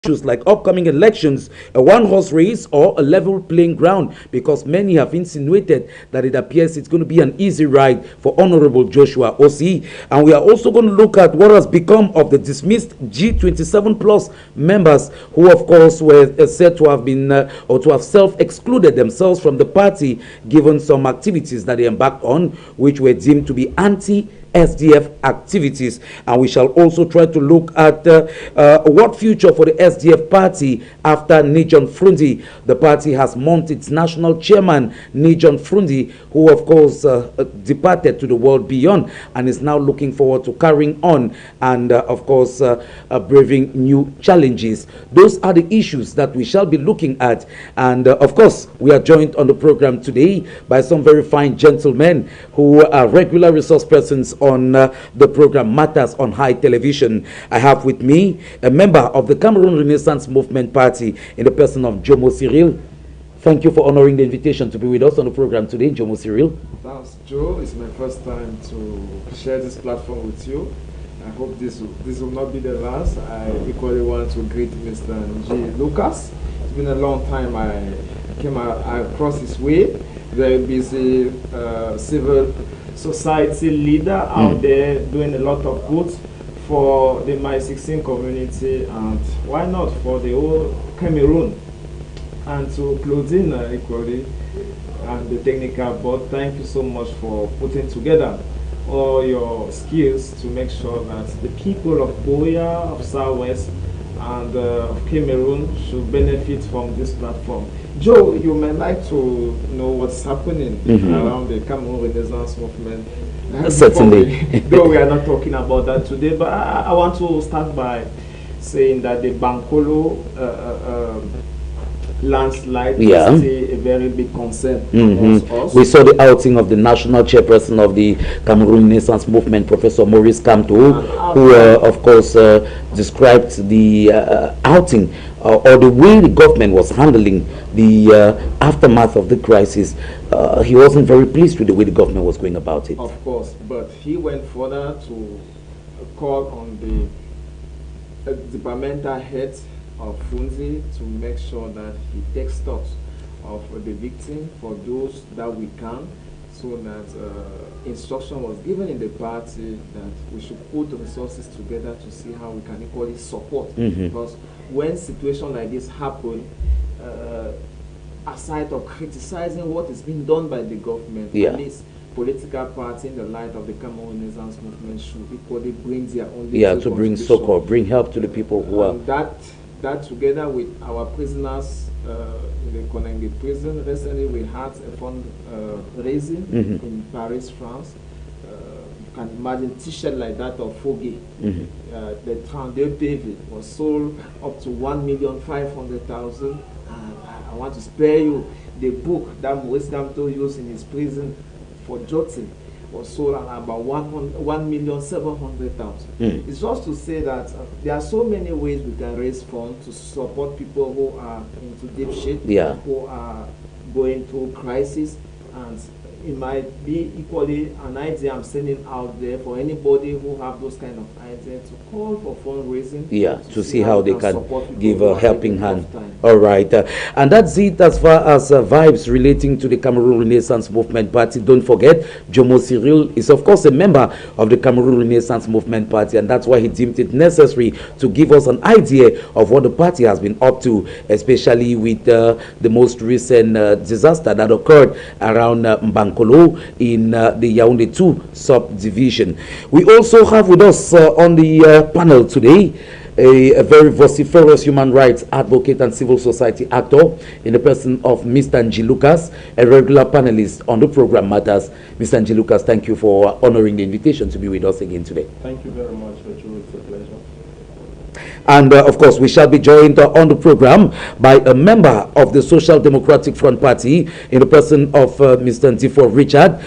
issues like upcoming elections, a one-horse race, or a level playing ground, because many have insinuated that it appears it's going to be an easy ride for Honorable Joshua Osi. And we are also going to look at what has become of the dismissed G27 plus members who, of course, were said to have been or to have self-excluded themselves from the party given some activities that they embarked on, which were deemed to be anti-SDF activities. And we shall also try to look at what future for the SDF party after Nijon Frundi. The party has mounted its national chairman, Nijon Frundi, who of course departed to the world beyond and is now looking forward to carrying on and of course braving new challenges. Those are the issues that we shall be looking at. And of course, we are joined on the program today by some very fine gentlemen who are regular resource persons on the program Matters on High Television. I have with me a member of the Cameroon Renaissance Movement Party in the person of Jomo Cyril. Thank you for honoring the invitation to be with us on the program today, Jomo Cyril. Thanks, Joe. It's my first time to share this platform with you. I hope this will not be the last. I equally want to greet Mr. G. Lucas. It's been a long time I came across his way. Very busy civil society leader out there doing a lot of good for the My 16 community and why not for the whole Cameroon. And to Claudine equally and the technical board, thank you so much for putting together all your skills to make sure that the people of Boya, of Southwest, and of Cameroon should benefit from this platform. Joe, you may like to know what's happening around the Cameroon Renaissance Movement. Certainly. Though we are not talking about that today, but I want to start by saying that the Bankolo landslide is still a very big concern amongst us. We saw the outing of the national chairperson of the Cameroon Renaissance Movement, Professor Maurice Kamto, who of course described the outing or the way the government was handling the aftermath of the crisis. He wasn't very pleased with the way the government was going about it. Of course, but he went further to call on the departmental heads of Funzi to make sure that he takes stock of the victim for those that we can, so that instruction was given in the party that we should put the resources together to see how we can equally support. Because when situations like this happen, aside of criticizing what is being done by the government, at least political party in the light of the Cameroon Renaissance Movement should equally bring their own to bring succor, bring help to the people who are that together with our prisoners in the Konenge prison. Recently we had a fundraising in Paris, France. You can imagine t-shirt like that of Foggy. The 32 PV was sold up to 1,500,000. I want to spare you the book that Maurice Kamto used in his prison for jotting was sold at about 1,700,000. It's just to say that there are so many ways we can raise funds to support people who are into deep shit, who are going through crisis, and it might be equally an idea I'm sending out there for anybody who have those kind of ideas to call for fundraising. To see how they can give a helping hand. All right. And that's it as far as vibes relating to the Cameroon Renaissance Movement Party. Don't forget, Jomo Cyril is of course a member of the Cameroon Renaissance Movement Party, and that's why he deemed it necessary to give us an idea of what the party has been up to, especially with the most recent disaster that occurred around Mbankolo in the Yaoundé 2 subdivision. We also have with us on the panel today a very vociferous human rights advocate and civil society actor in the person of Mr. Nji Lucas, a regular panelist on the program Matters. Mr. Nji Lucas, thank you for honoring the invitation to be with us again today. Thank you very much, Rachel. It's a pleasure. And of course, we shall be joined on the program by a member of the Social Democratic Front Party in the person of Mr. Ntifo Richard,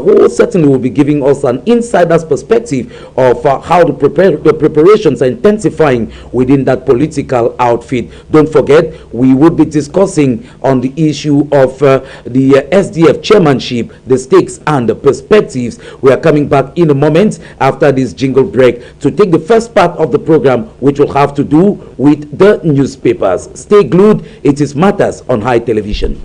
who certainly will be giving us an insider's perspective of how the preparations are intensifying within that political outfit. Don't forget, we would be discussing on the issue of the SDF chairmanship, the stakes and the perspectives. We are coming back in a moment after this jingle break to take the first part of the program, which will have to do with the newspapers. Stay glued. It is Matters on High Television.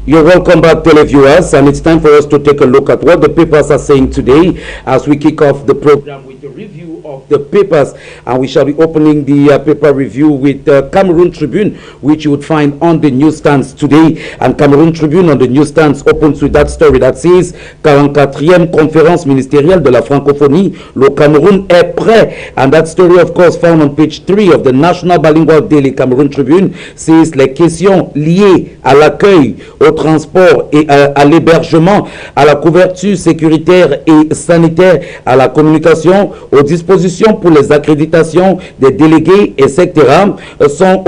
You're welcome back, televiewers, and it's time for us to take a look at what the papers are saying today as we kick off the program with a review of the papers. And we shall be opening the paper review with Cameroon Tribune, which you would find on the newsstands today. And Cameroon Tribune on the newsstands opens with that story that says 44e conférence ministérielle de la francophonie, le Cameroun est prêt. And that story, of course, found on page 3 of the National Bilingual Daily Cameroon Tribune, says les questions liées à l'accueil, au transport et à l'hébergement, à la couverture sécuritaire et sanitaire, à la communication, aux dispositions pour les accréditations des délégués, etc. sont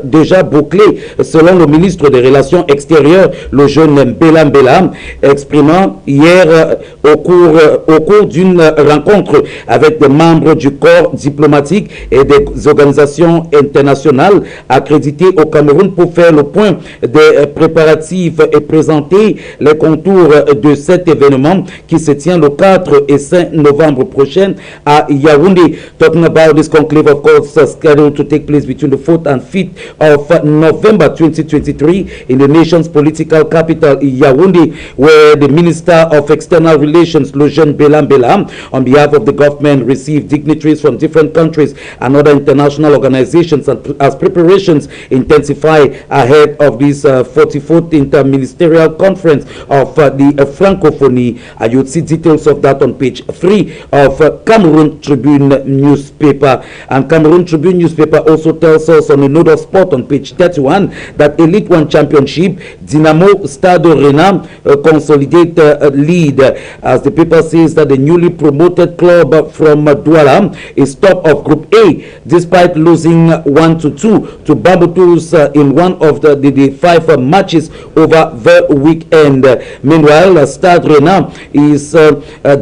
déjà bouclées, selon le ministre des Relations extérieures, le jeune Mbela Mbela, exprimant hier au cours d'une rencontre avec des membres du corps diplomatique et des organisations internationales accréditées au Cameroun pour faire le point des préparatifs et présenter les contours de cet événement qui se tient le 4 et 5 novembre prochain à Yaoundé. Talking about this conclave, of course, scheduled to take place between the 4th and 5th of November 2023 in the nation's political capital, Yaoundé, where the Minister of External Relations, le jeune Mbela Mbela, on behalf of the government, received dignitaries from different countries and other international organizations as preparations intensify ahead of this 44th Interministerial Conference of the Francophonie. You would see details of that on page 3 of Cameroon Tribune newspaper. And Cameroon Tribune newspaper also tells us on a note of sport on page 31 that Elite One Championship, Dynamo Stade Rennais consolidate lead, as the paper says that the newly promoted club from Douala is top of Group A despite losing 1-2 to Bambutus in one of the 5 matches over the weekend. Meanwhile, Stade Rennais is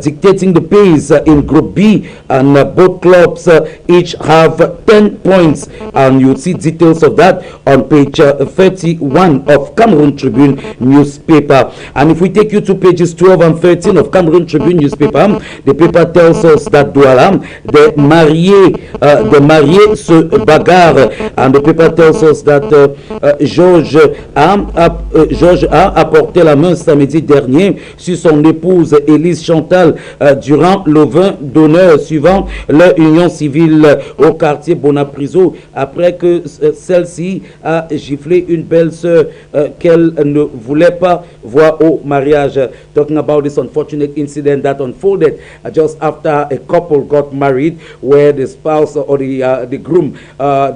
dictating the pace in Group B, and both clubs each have 10 points, and you'll see details of that on page 31 of Cameroon Tribune newspaper. And if we take you to pages 12 and 13 of Cameroon Tribune newspaper, the paper tells us that Douala, the mariés se bagarrent, and the paper tells us that Georges a apporté la main samedi dernier sur son épouse Élise Chantal durant le vin d'honneur suivant leur union civile au quartier Bonapriso, après que celle-ci a giflé une belle-sœur qu'elle ne voulait pas voir au mariage. Talking about this unfortunate incident that unfolded just after a couple got married, where the spouse or the groom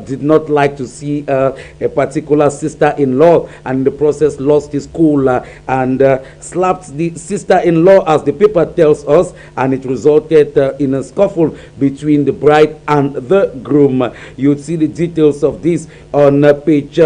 did not like to see a particular sister-in-law, and in the process lost his cool and slapped the sister-in-law, as the paper tells us, and it resulted in a scuffle between the bride and the groom. You'd see the details of this on page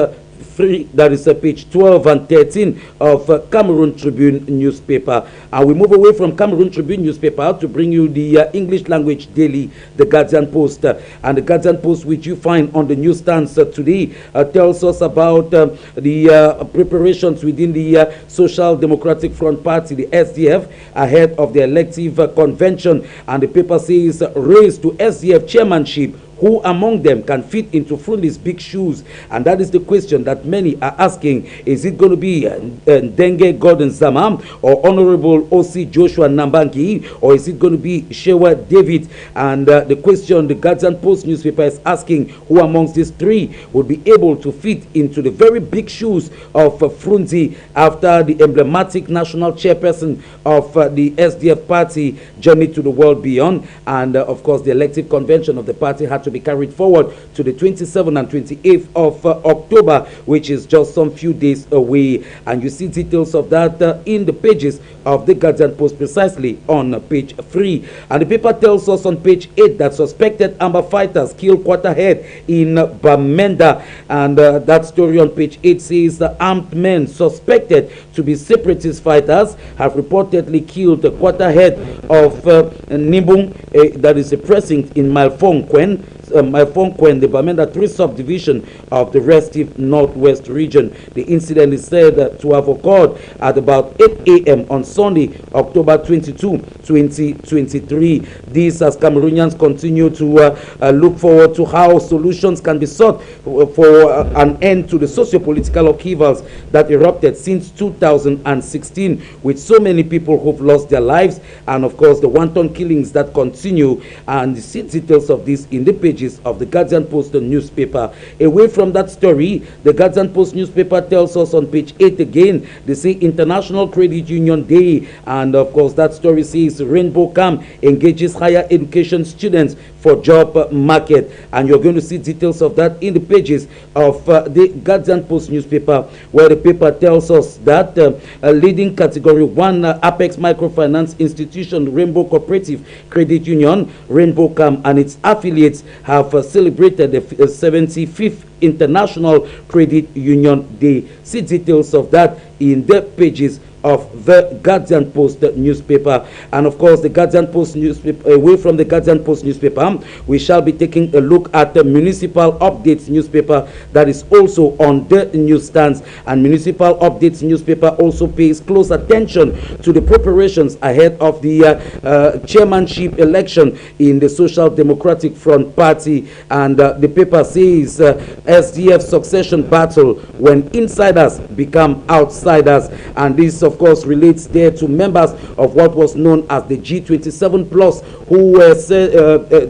3, that is page 12 and 13 of Cameroon Tribune newspaper. And we move away from Cameroon Tribune newspaper to bring you the English language daily, the Guardian Post. And the Guardian Post, which you find on the newsstands today, tells us about the preparations within the Social Democratic Front Party, the SDF, ahead of the elective convention. And the paper says, race to SDF chairmanship. Who among them can fit into Frundi's big shoes? And that is the question that many are asking. Is it going to be Denge Gordon Zamam or Honorable O.C. Joshua Nambangi, or is it going to be Shewa David? And the question the Guardian Post newspaper is asking, who amongst these three would be able to fit into the very big shoes of Frundi after the emblematic national chairperson of the SDF party journeyed to the world beyond? And of course, the elective convention of the party had to be carried forward to the 27th and 28th of October, which is just some few days away. And you see details of that in the pages of the Guardian Post, precisely on page 3. And the paper tells us on page 8 that suspected Amber fighters kill Quarterhead in Bamenda. And that story on page 8 says the armed men suspected to be separatist fighters have reportedly killed the Quarterhead of Nibung, that is a precinct in Malfonquen, the Bamenda 3 subdivision of the Restive Northwest region. The incident is said to have occurred at about 8 a.m. on Sunday, October 22, 2023. This as Cameroonians continue to look forward to how solutions can be sought for an end to the socio-political upheavals that erupted since 2016, with so many people who've lost their lives, and of course the wanton killings that continue. And you see details of this in the pages of the Guardian Post newspaper. Away from that story, the Guardian Post newspaper tells us on page 8 again, they say International Credit Union Day, and of course that story says Rainbow Camp engages higher education students for job market, and you're going to see details of that in the pages of the Guardian Post newspaper, where the paper tells us that a leading category 1 Apex microfinance institution, Rainbow Cooperative Credit Union, Rainbow Camp, and its affiliates have celebrated the 75th International Credit Union Day. See details of that in the pages of the Guardian Post newspaper. And of course, the Guardian Post newspaper, away from the Guardian Post newspaper, we shall be taking a look at the Municipal Updates newspaper that is also on the newsstands. And Municipal Updates newspaper also pays close attention to the preparations ahead of the chairmanship election in the Social Democratic Front Party. And the paper says SDF succession battle when insiders become outsiders. And this, of of course, relates there to members of what was known as the G27 Plus, who were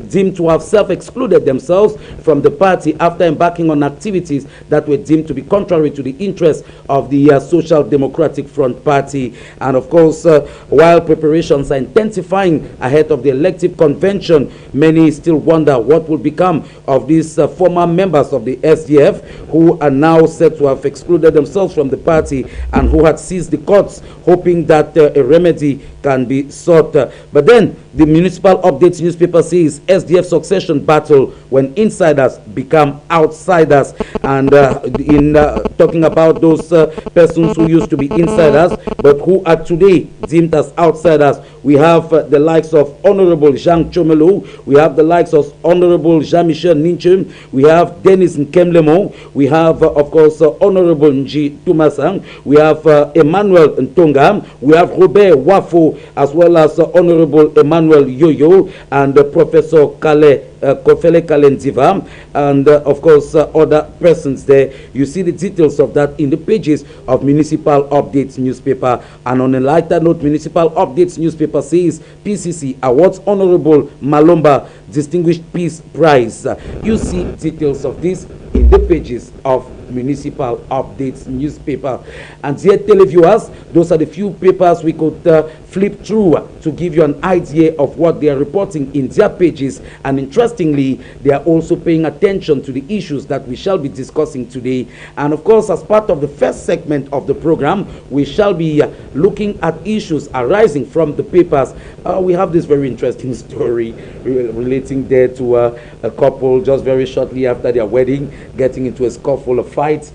deemed to have self-excluded themselves from the party after embarking on activities that were deemed to be contrary to the interests of the Social Democratic Front Party. And of course, while preparations are intensifying ahead of the elective convention, many still wonder what will become of these former members of the SDF who are now said to have excluded themselves from the party and who had seized the courts, hoping that a remedy can be sought. But then the Municipal Updates newspaper says SDF succession battle when insiders become outsiders. And in talking about those persons who used to be insiders but who are today deemed as outsiders, we have the likes of Honorable Jean Chomelo, we have the likes of Honorable Jean-Michel Ninchim, we have Dennis Nkemlemo, we have of course Honorable Nji Tumasang, we have Emmanuel Ntonga, we have Robert Wafo, as well as Honorable Emmanuel Yoyo and Professor Kofele Kalendiva, and of course other persons there. You see the details of that in the pages of Municipal Updates newspaper. And on a lighter note, Municipal Updates newspaper says PCC awards Honorable Malomba Distinguished Peace Prize. You see details of this in the pages of Municipal Updates newspaper. And dear televiewers, those are the few papers we could flip through to give you an idea of what they are reporting in their pages. And interestingly, they are also paying attention to the issues that we shall be discussing today. And of course, as part of the first segment of the program, we shall be looking at issues arising from the papers. We have this very interesting story relating there to a couple just very shortly after their wedding getting into a scuffle, a fight,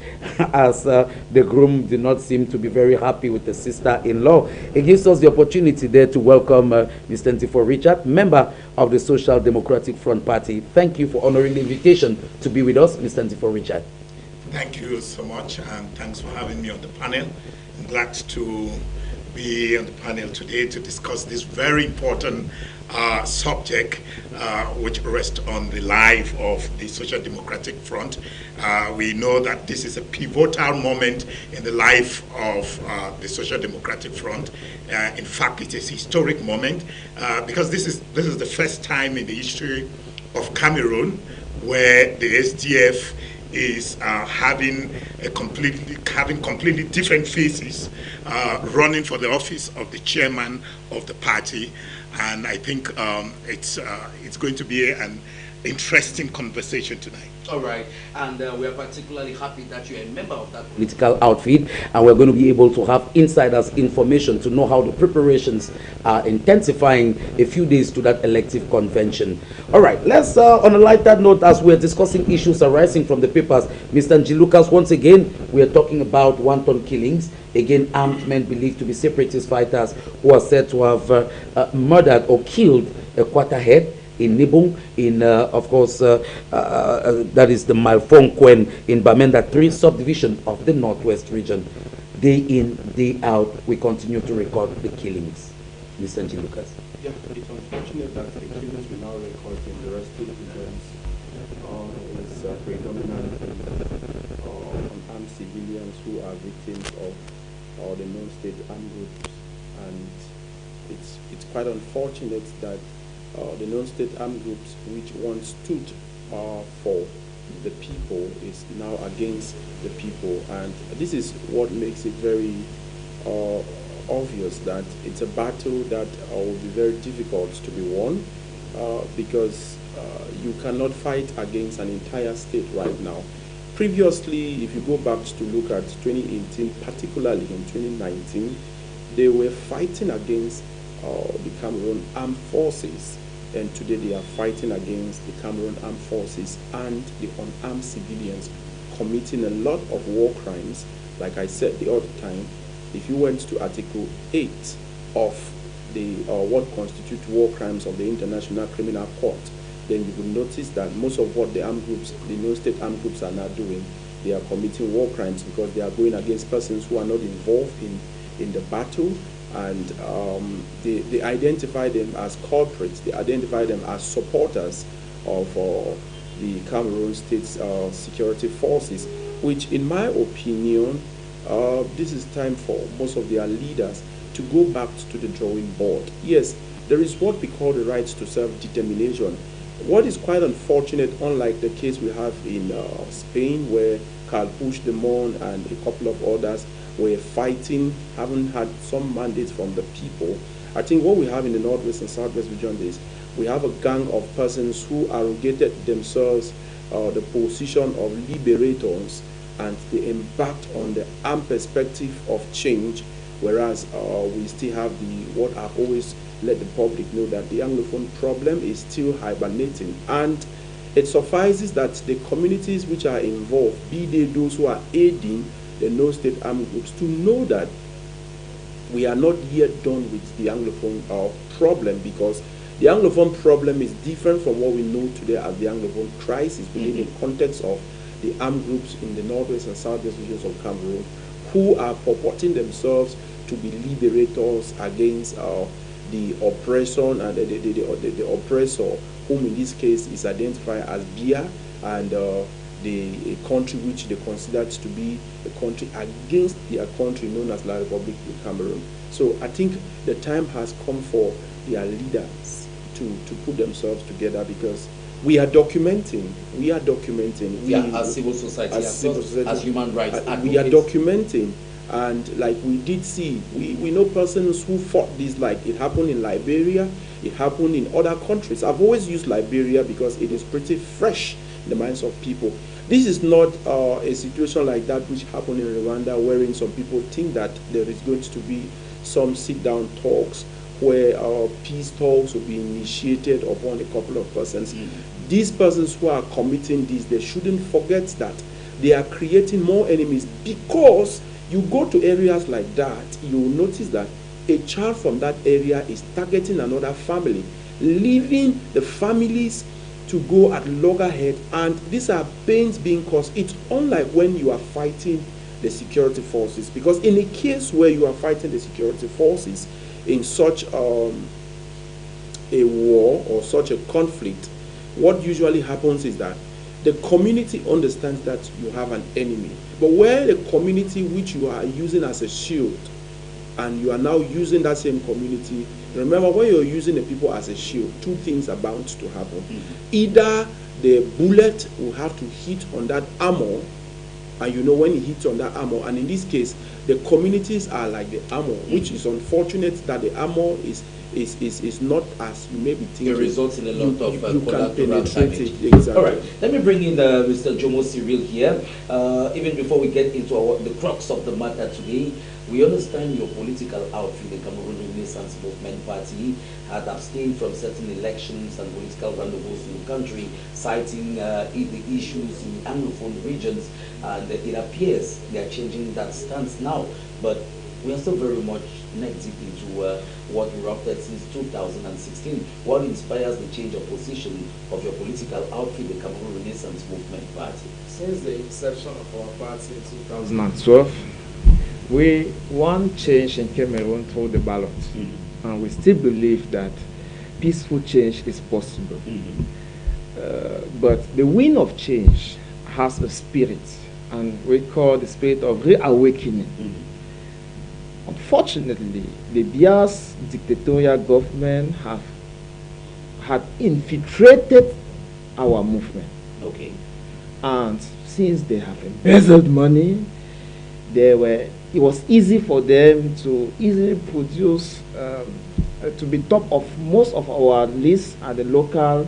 as the groom did not seem to be very happy with the sister-in-law. It gives us the opportunity there to welcome Mr. Ntifo Richard, member of the Social Democratic Front Party. Thank you for honoring the invitation to be with us, Mr. Ntifo Richard. Thank you so much, and thanks for having me on the panel. I'm glad to be on the panel today to discuss this very important subject which rests on the life of the Social Democratic Front. We know that this is a pivotal moment in the life of the Social Democratic Front. In fact, it is a historic moment because this is the first time in the history of Cameroon where the SDF is having completely different faces running for the office of the chairman of the party, and I think it's going to be an interesting conversation tonight. All right, and we are particularly happy that you are a member of that political outfit, and we're going to be able to have insiders information to know how the preparations are intensifying a few days to that elective convention. All right, let's on a lighter note, as we're discussing issues arising from the papers, Mr. Nji Lucas, once again we are talking about wanton killings, again armed men believed to be separatist fighters who are said to have murdered or killed a Quarterhead in Nibung, in of course that is the Malfonkwen in Bamenda 3 subdivision of the Northwest region. Day in, day out, we continue to record the killings. Mr. Nji Lucas. Yeah, it's unfortunate that the killings we now record in the rest of the events is predominantly unarmed civilians who are victims of the non-state armed groups, and it's quite unfortunate that the non-state armed groups, which once stood for the people, is now against the people. And this is what makes it very obvious that it's a battle that will be very difficult to be won because you cannot fight against an entire state right now. Previously, if you go back to look at 2018, particularly in 2019, they were fighting against the Cameroon armed forces, and today they are fighting against the Cameroon armed forces and the unarmed civilians committing a lot of war crimes. Like I said the other time, if you went to Article 8 of the what constitutes war crimes of the International Criminal Court, then you will notice that most of what the armed groups, the non-state armed groups, are now doing, they are committing war crimes because they are going against persons who are not involved in the battle, and they identify them as culprits, they identify them as supporters of the Cameroon State's security forces, which in my opinion this is time for most of their leaders to go back to the drawing board. Yes, there is what we call the right to self-determination. What is quite unfortunate, unlike the case we have in Spain, where Carl Puigdemont and a couple of others were fighting, haven't had some mandates from the people. I think what we have in the Northwest and Southwest region is we have a gang of persons who arrogated themselves the position of liberators, and they embarked on the armed perspective of change, whereas we still have what I've always let the public know, that the Anglophone problem is still hibernating. And it suffices that the communities which are involved, be they those who are aiding the no-state armed groups, to know that we are not yet done with the Anglophone problem, because the Anglophone problem is different from what we know today as the Anglophone crisis within the context of the armed groups in the Northwest and Southwest regions of Cameroon, who are purporting themselves to be liberators against the oppression and the oppressor, whom in this case is identified as Bia, and a country which they considered to be a country against their country known as La Republique of Cameroon. So I think the time has come for their leaders to put themselves together, because we are documenting. As civil society, as human rights advocates. We are documenting. And like we did see, we know persons who fought this, like it happened in Liberia, it happened in other countries. I've always used Liberia because it is pretty fresh in the minds of people. This is not a situation like that which happened in Rwanda, wherein some people think that there is going to be some sit-down talks where peace talks will be initiated upon a couple of persons. These persons who are committing this, they shouldn't forget that they are creating more enemies, because you go to areas like that, you will notice that a child from that area is targeting another family, leaving the families to go at loggerhead, and these are pains being caused. It's unlike when you are fighting the security forces, because in a case where you are fighting the security forces in such a war or such a conflict, what usually happens is that the community understands that you have an enemy. But where the community which you are using as a shield, and you are now using that same community, remember, when you're using the people as a shield, two things are bound to happen. Either the bullet will have to hit on that armor, and you know when it hits on that armor, and in this case, the communities are like the armor, which is unfortunate that the armor is not as you may be thinking. It results in a lot of you can penetrate it. Exactly. All right, let me bring in Mr. Jomo Cyril here. Even before we get into the crux of the matter today, we understand your political outfit, the Cameroon Renaissance Movement Party, had abstained from certain elections and political rendezvous in the country, citing the issues in Anglophone regions, and it appears they are changing that stance now. But we are still very much neck deep into what erupted since 2016. What inspires the change of position of your political outfit, the Cameroon Renaissance Movement Party? Since the inception of our party in 2012, we want change in Cameroon through the ballot. And we still believe that peaceful change is possible. But the wind of change has a spirit, and we call the spirit of reawakening. Unfortunately, the Bia's dictatorial government had infiltrated our movement. Okay. And since they have embezzled money, it was easy for them to easily produce, to be top of most of our lists at the local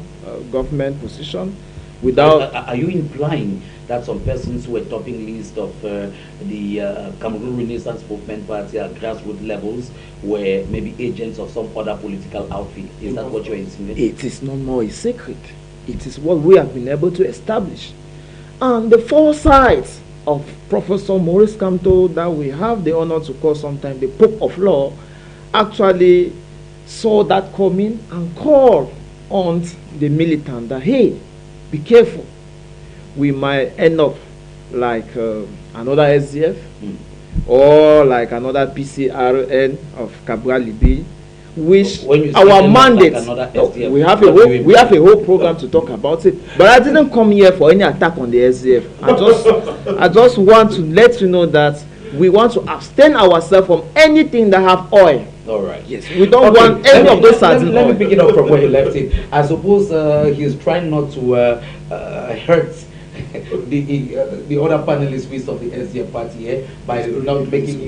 government position without... Are you implying that some persons who were topping list of the Cameroon Renaissance Movement Party at grassroots levels were maybe agents of some other political outfit? Is that what you're insinuating? It is no more a secret. It is what we have been able to establish. And the foresight of Professor Maurice Kamto, that we have the honor to call sometimes the Pope of Law, actually saw that coming and called on the militant that, hey, be careful. We might end up like another SDF or like another PCRN of Cabral Libi, which our mandate, like we have a whole program to talk about it. But I didn't come here for any attack on the SDF. I just want to let you know that we want to abstain ourselves from anything that have oil. All right. Yes, we don't want any of those sardine let oil. me pick it up from where you left it. I suppose he's trying not to hurt the other panelists with of the SDF party here by not making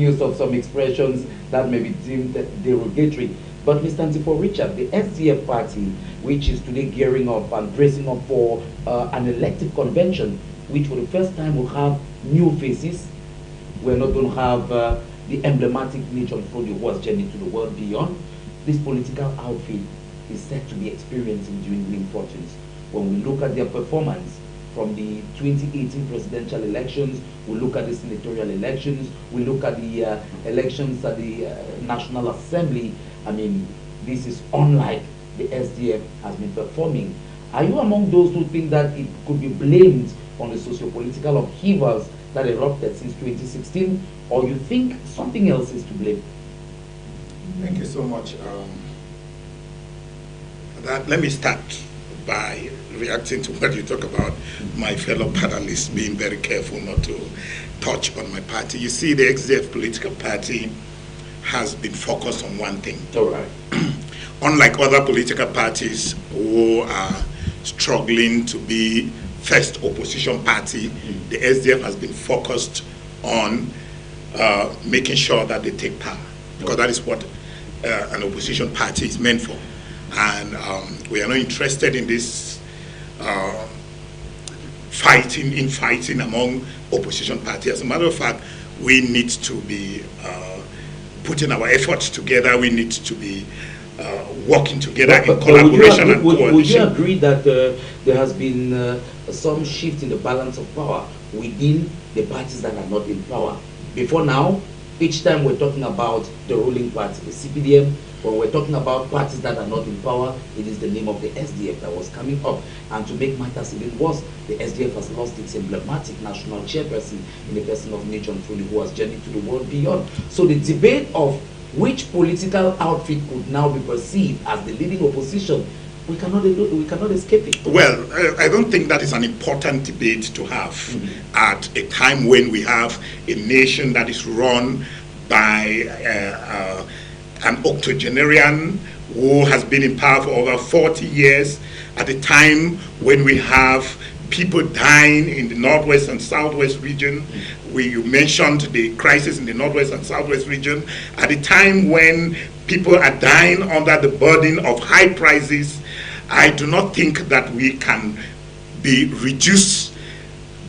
use of some expressions that may be deemed derogatory. But Mr. Ntipo Richard, the SDF party, which is today gearing up and dressing up for an elective convention, which for the first time will have new faces. We're not going to have the emblematic nature of the war's journey to the world beyond. This political outfit is said to be experiencing dwindling fortunes. When we look at their performance from the 2018 presidential elections, we look at the senatorial elections, we look at the elections at the National Assembly, I mean, this is unlike the SDF has been performing. Are you among those who think that it could be blamed on the socio-political upheavals that erupted since 2016, or you think something else is to blame? Thank you so much. Let me start by reacting to what you talk about my fellow panelists being very careful not to touch on my party. You see, the XDF political party has been focused on one thing. All right. Unlike other political parties who are struggling to be first opposition party, the SDF has been focused on making sure that they take power, because that is what an opposition party is meant for. And we are not interested in this fighting among opposition parties. As a matter of fact, we need to be putting our efforts together. We need to be working together in collaboration and coalition. Would you agree that there has been some shift in the balance of power within the parties that are not in power? Before now, each time we're talking about the ruling party, the CPDM, when we're talking about parties that are not in power, it is the name of the SDF that was coming up. And to make matters even worse, the SDF has lost its emblematic national chairperson in the person of Major Ntuli, who has journeyed to the world beyond. So the debate of which political outfit could now be perceived as the leading opposition, we cannot escape it. Well, I don't think that is an important debate to have at a time when we have a nation that is run by an octogenarian who has been in power for over 40 years, at a time when we have people dying in the Northwest and Southwest region. You mentioned the crisis in the Northwest and Southwest region, at a time when people are dying under the burden of high prices. I do not think that we can reduce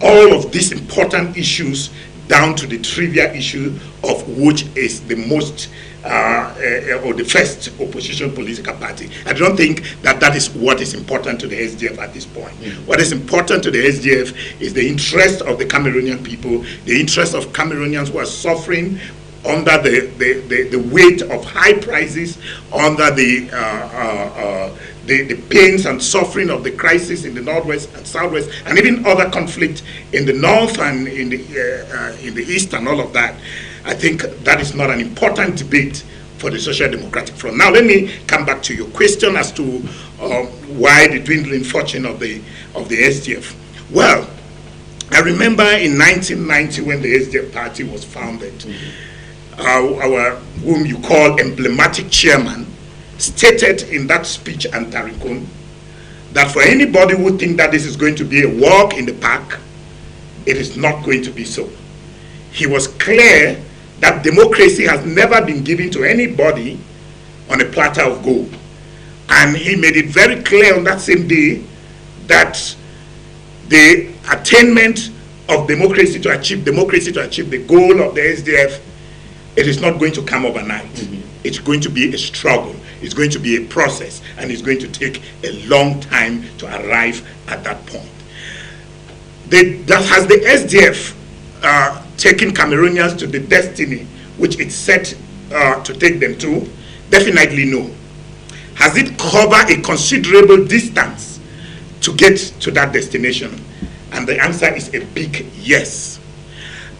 all of these important issues down to the trivial issue of which is the most or the first opposition political party. I don't think that that is what is important to the SDF at this point. What is important to the SDF is the interest of the Cameroonian people, the interest of Cameroonians who are suffering under the weight of high prices, under the pains and suffering of the crisis in the Northwest and Southwest, and even other conflict in the North and in the East and all of that. I think that is not an important debate for the Social Democratic Front. Now, let me come back to your question as to why the dwindling fortune of the SDF. Well, I remember in 1990 when the SDF party was founded, our whom you call emblematic chairman stated in that speech and Tarikun that for anybody who think that this is going to be a walk in the park, it is not going to be so. He was clear that democracy has never been given to anybody on a platter of gold. And he made it very clear on that same day that the attainment of democracy to achieve the goal of the SDF, it is not going to come overnight. It's going to be a struggle. It's going to be a process, and it's going to take a long time to arrive at that point. Has the SDF taken Cameroonians to the destiny which it's set to take them to? Definitely no. Has it covered a considerable distance to get to that destination? And the answer is a big yes.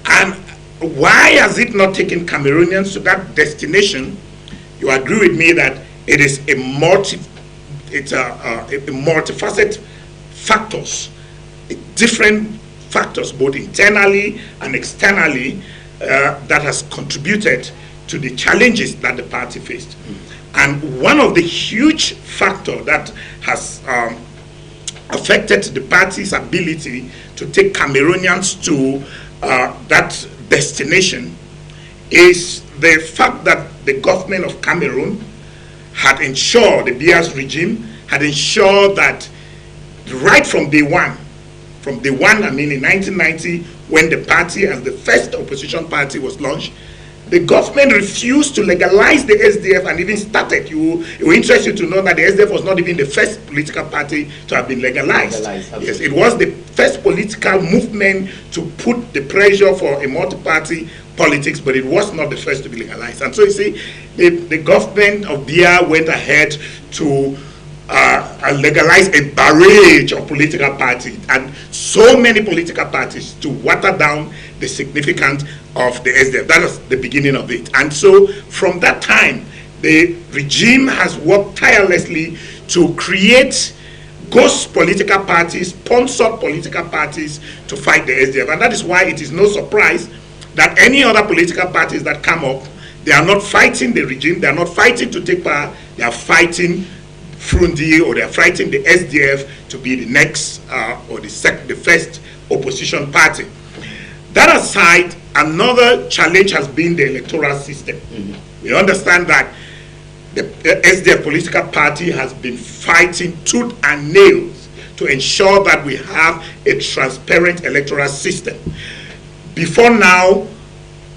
And why has it not taken Cameroonians to that destination? You agree with me that it is a multifaceted factors, different factors, both internally and externally, that has contributed to the challenges that the party faced. And one of the huge factors that has affected the party's ability to take Cameroonians to that destination is the fact that the government of Cameroon had ensured, the Bia's regime had ensured that right from day one, I mean in 1990, when the party as the first opposition party was launched, the government refused to legalize the SDF and even started. It will interest you to know that the SDF was not even the first political party to have been legalized. Yes, it was the first political movement to put the pressure for a multi-party politics, but it was not the first to be legalized. And so you see, the government of Bia went ahead to legalize a barrage of political parties and so many political parties to water down the significance of the SDF. That was the beginning of it. And so from that time, the regime has worked tirelessly to create ghost political parties, sponsored political parties to fight the SDF. And that is why it is no surprise that any other political parties that come up, they are not fighting the regime, they are not fighting to take power, they are fighting Frundi, or they are fighting the SDF to be the next or the first opposition party. That aside, another challenge has been the electoral system. We understand that the SDF political party has been fighting tooth and nails to ensure that we have a transparent electoral system. Before now,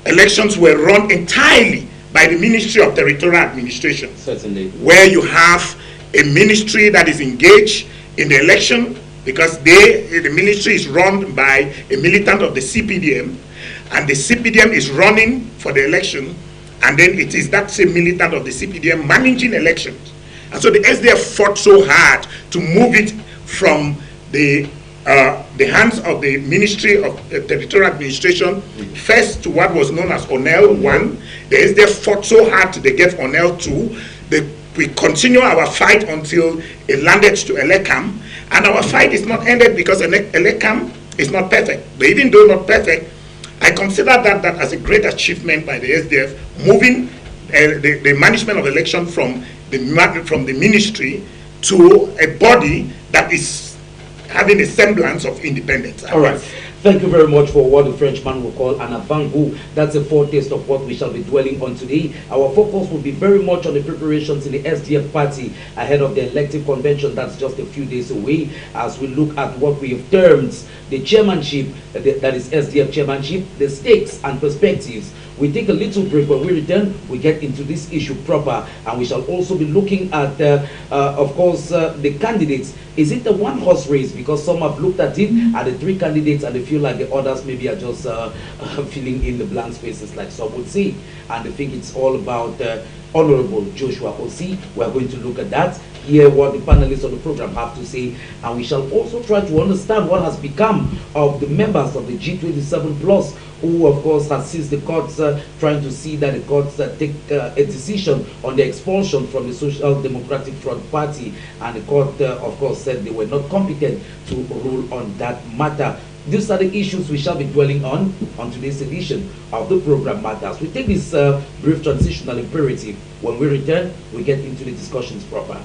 elections were run entirely by the Ministry of Territorial Administration. Certainly. Where you have a ministry that is engaged in the election, because the ministry is run by a militant of the CPDM, and the CPDM is running for the election, and then it is that same militant of the CPDM managing elections. And so the SDF fought so hard to move it from the hands of the Ministry of Territorial Administration first to what was known as ONEL 1. The SDF fought so hard to get ONEL 2. We continue our fight until it landed to Elekam, and our fight is not ended because Elekam is not perfect. But even though not perfect, I consider that as a great achievement by the SDF, moving the management of election from the ministry to a body that is having a semblance of independence. All right. Thank you very much for what the Frenchman will call an avant-goût. That's a foretaste of what we shall be dwelling on today. Our focus will be very much on the preparations in the SDF party ahead of the elective convention that's just a few days away, as we look at what we have termed the chairmanship, that is SDF chairmanship, the stakes and perspectives. We take a little break. When we return, we get into this issue proper, and we shall also be looking at, of course, the candidates. Is it a one-horse race? Because some have looked at it at the three candidates and they feel like the others maybe are just filling in the blank spaces, like some would say. And they think it's all about Honorable Joshua Osi. We are going to look at that, hear what the panelists on the program have to say, and we shall also try to understand what has become of the members of the G27 Plus, who of course has seized the courts, trying to see that the courts take a decision on the expulsion from the Social Democratic Front Party, and the court of course said they were not competent to rule on that matter. These are the issues we shall be dwelling on today's edition of the program Matters. We take this brief transitional imperative. When we return, we get into the discussions proper.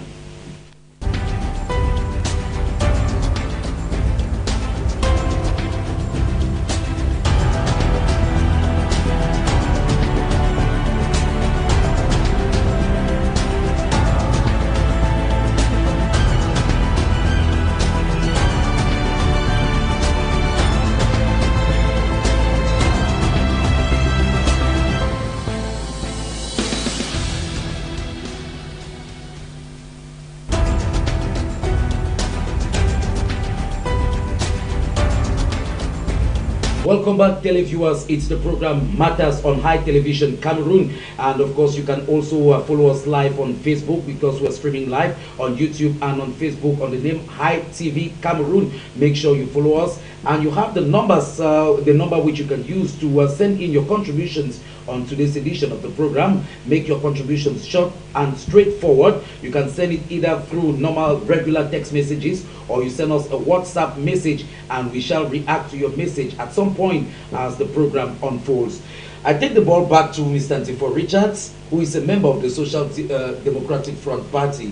Welcome back, televiewers. It's the program Matters on High Television Cameroon, and of course you can also follow us live on Facebook, because we're streaming live on YouTube and on Facebook on the name Hitv Cameroon. Make sure you follow us, And you have the numbers, the number which you can use to send in your contributions on today's edition of the program. Make your contributions short and straightforward. You can send it either through normal regular text messages, or you send us a WhatsApp message, and we shall react to your message at some point as the program unfolds. I take the ball back to Mr. Ntifo Richards, who is a member of the Social Democratic Front Party.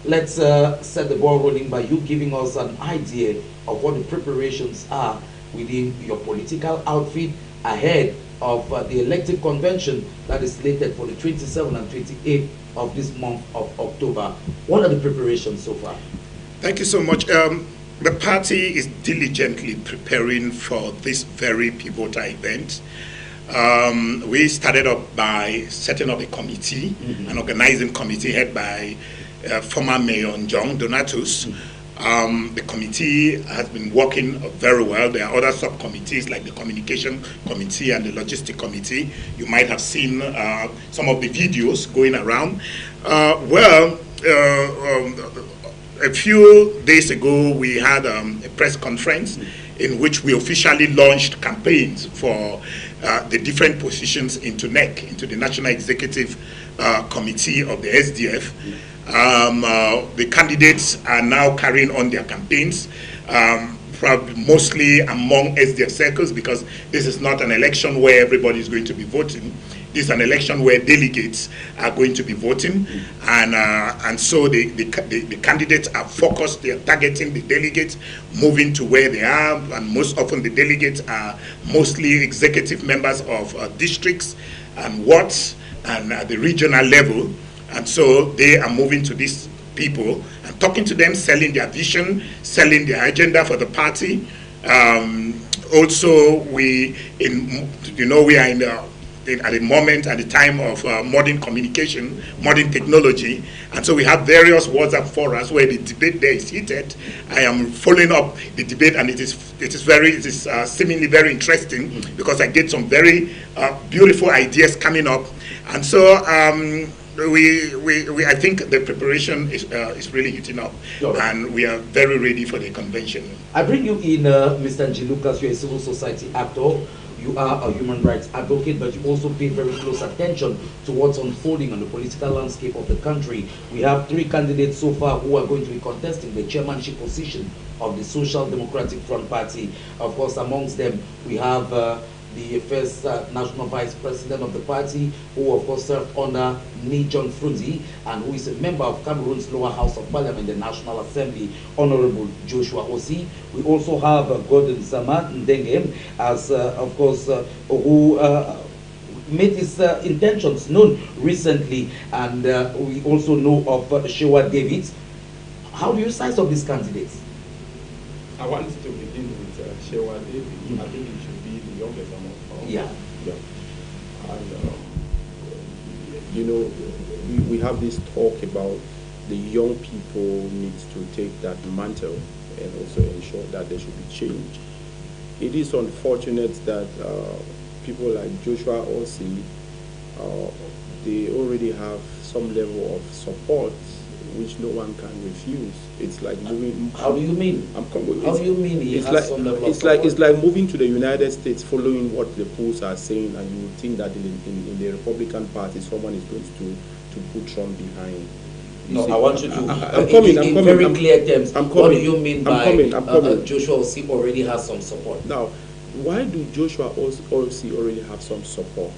Let's set the ball rolling by you giving us an idea of what the preparations are within your political outfit ahead of the elective convention that is slated for the 27th and 28th of this month of October. What are the preparations so far? Thank you so much. The party is diligently preparing for this very pivotal event. We started up by setting up a committee, an organizing committee headed by former Mayor John Donatus. The committee has been working very well. There are other subcommittees like the communication committee and the logistic committee. You might have seen some of the videos going around. A few days ago, we had a press conference in which we officially launched campaigns for the different positions into NEC, into the National Executive Committee of the SDF. The candidates are now carrying on their campaigns, probably mostly among SDF circles, because this is not an election where everybody is going to be voting. This is an election where delegates are going to be voting, and so the candidates are focused. They are targeting the delegates, moving to where they are, and most often the delegates are mostly executive members of districts and wards and at the regional level. And so they are moving to these people and talking to them, selling their vision, selling their agenda for the party. Also, we are at the moment, at the time of modern communication, modern technology, and so we have various WhatsApp forums where the debate there is heated. I am following up the debate, and it is seemingly very interesting, because I get some very beautiful ideas coming up, and so I think the preparation is really heating up, and we are very ready for the convention. I bring you in, Mr. Nji Lucas. You're a civil society actor. You are a human rights advocate, but you also pay very close attention to what's unfolding on the political landscape of the country. We have 3 candidates so far who are going to be contesting the chairmanship position of the Social Democratic Front Party. Of course, amongst them, we have the first national vice president of the party, who of course served under John Frunzi, and who is a member of Cameroon's lower house of parliament, the National Assembly, Honorable Joshua Osi. We also have Gordon Zama Ndenge, as of course, who made his intentions known recently, and we also know of Shewa David. How do you size up these candidates? I want to begin with Shewa David. I think it should be the youngest among all. Yeah. And we have this talk about the young people need to take that mantle and also ensure that there should be change. It is unfortunate that people like Joshua Osi, they already have some level of support which no one can refuse. It's like moving. How do you mean? How do you mean he has some level of support? It's like moving to the United States, following what the polls are saying, and you would think that in the Republican Party someone is going to put Trump behind. No, I want you to. I'm coming. In very clear terms, what do you mean by Joshua Osi already has some support? Now, why do Joshua Osi already have some support?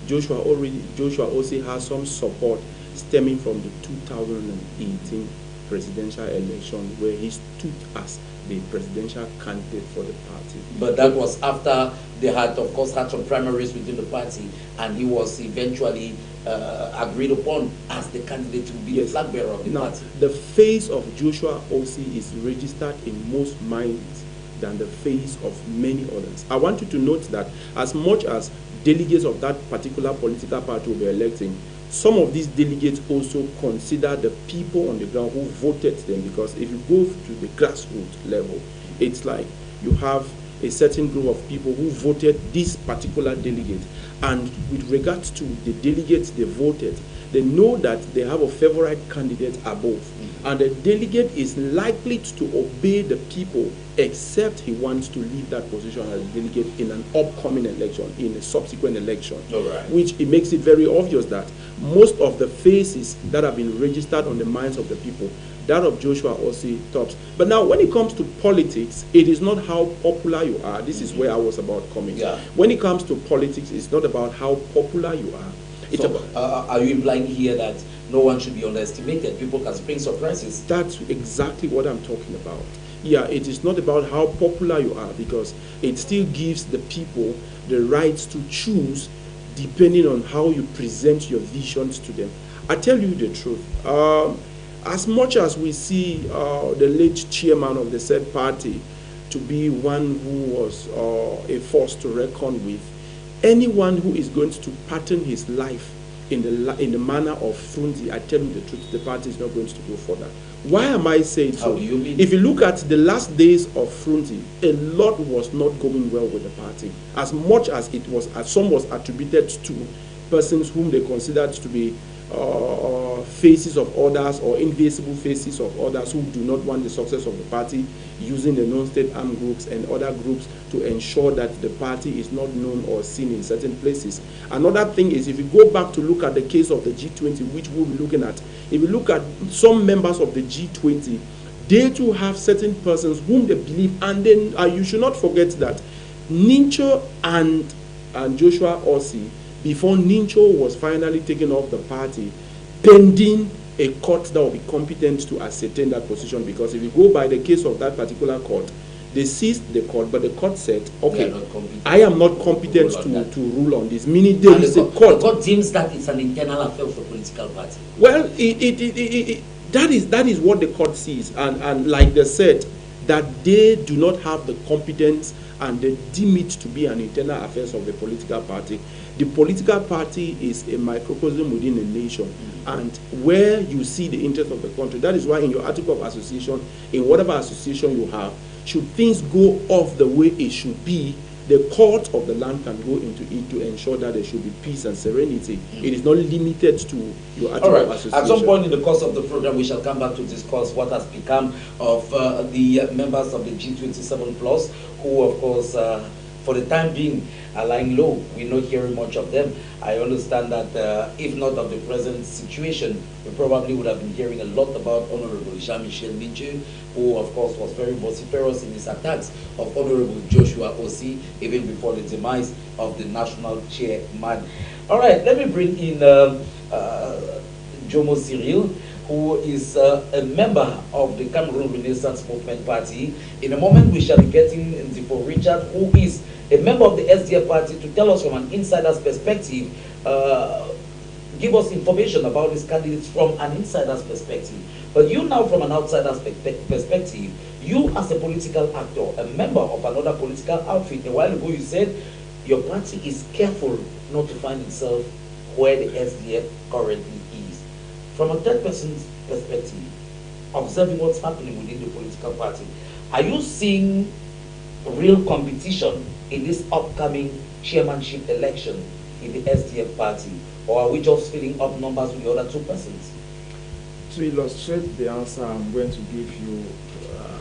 Joshua Osi has some support stemming from the 2018 presidential election, where he stood as the presidential candidate for the party. But that was after they had, of course, had some primaries within the party, and he was eventually agreed upon as the candidate to be the flag bearer of the party. The face of Joshua Osi is registered in most minds than the face of many others. I want you to note that as much as delegates of that particular political party will be electing, some of these delegates also consider the people on the ground who voted them, because if you go to the grassroots level, it's like you have a certain group of people who voted this particular delegate, and with regards to the delegates they voted, they know that they have a favorite candidate above, And the delegate is likely to obey the people except he wants to leave that position as delegate in an upcoming election, in a subsequent election. Which it makes it very obvious that most of the faces that have been registered on the minds of the people, that of Joshua Osei tops. But now when it comes to politics, it is not how popular you are. This is where I was about coming. When it comes to politics, it's not about how popular you are. It's so, are you implying here that no one should be underestimated? People can spring surprises. That's exactly what I'm talking about. Yeah, it is not about how popular you are, because it still gives the people the rights to choose depending on how you present your visions to them. I tell you the truth. As much as we see the late chairman of the said party to be one who was a force to reckon with, anyone who is going to pattern his life in the manner of Frunzi, I tell you the truth, the party is not going to go further. Why am I saying so? How do you mean? If you look at the last days of Frunzi, a lot was not going well with the party. As much as it was, as some was attributed to persons whom they considered to be faces of others or invisible faces of others who do not want the success of the party, using the non-state armed groups and other groups to ensure that the party is not known or seen in certain places. Another thing is, if you go back to look at the case of the G20, which we'll be looking at, if you look at some members of the G20, they too have certain persons whom they believe, and then you should not forget that Nincho and Joshua Osei, before Nincho was finally taken off the party, pending a court that will be competent to ascertain that position. Because if you go by the case of that particular court, they seized the court, but the court said, okay, I am not competent to rule on this. Meaning there is a court. The court deems that it's an internal affair of the political party. Well, that is what the court sees. And like they said, that they do not have the competence and they deem it to be an internal affairs of the political party. The political party is a microcosm within a nation, and where you see the interest of the country. That is why in your article of association, in whatever association you have, should things go off the way it should be, the court of the land can go into it to ensure that there should be peace and serenity. It is not limited to your article of association. At some point in the course of the program, we shall come back to discuss what has become of the members of the G27 Plus, who, of course, for the time being, are lying low. We're not hearing much of them. I understand that if not of the present situation, we probably would have been hearing a lot about Honorable Jean-Michel Minche, who of course was very vociferous in his attacks of Honorable Joshua Osei, even before the demise of the national chairman. All right, let me bring in Jomo Cyril, who is a member of the Cameroon Renaissance Movement Party. In a moment, we shall be getting Nzipo Richard, who is a member of the SDF party, to tell us from an insider's perspective, give us information about these candidates from an insider's perspective. But you now, from an outsider's perspective, you as a political actor, a member of another political outfit, a while ago you said your party is careful not to find itself where the SDF currently is. From a third person's perspective, observing what's happening within the political party, are you seeing real competition in this upcoming chairmanship election in the SDF party, or are we just filling up numbers with the other two persons? To illustrate the answer I'm going to give you,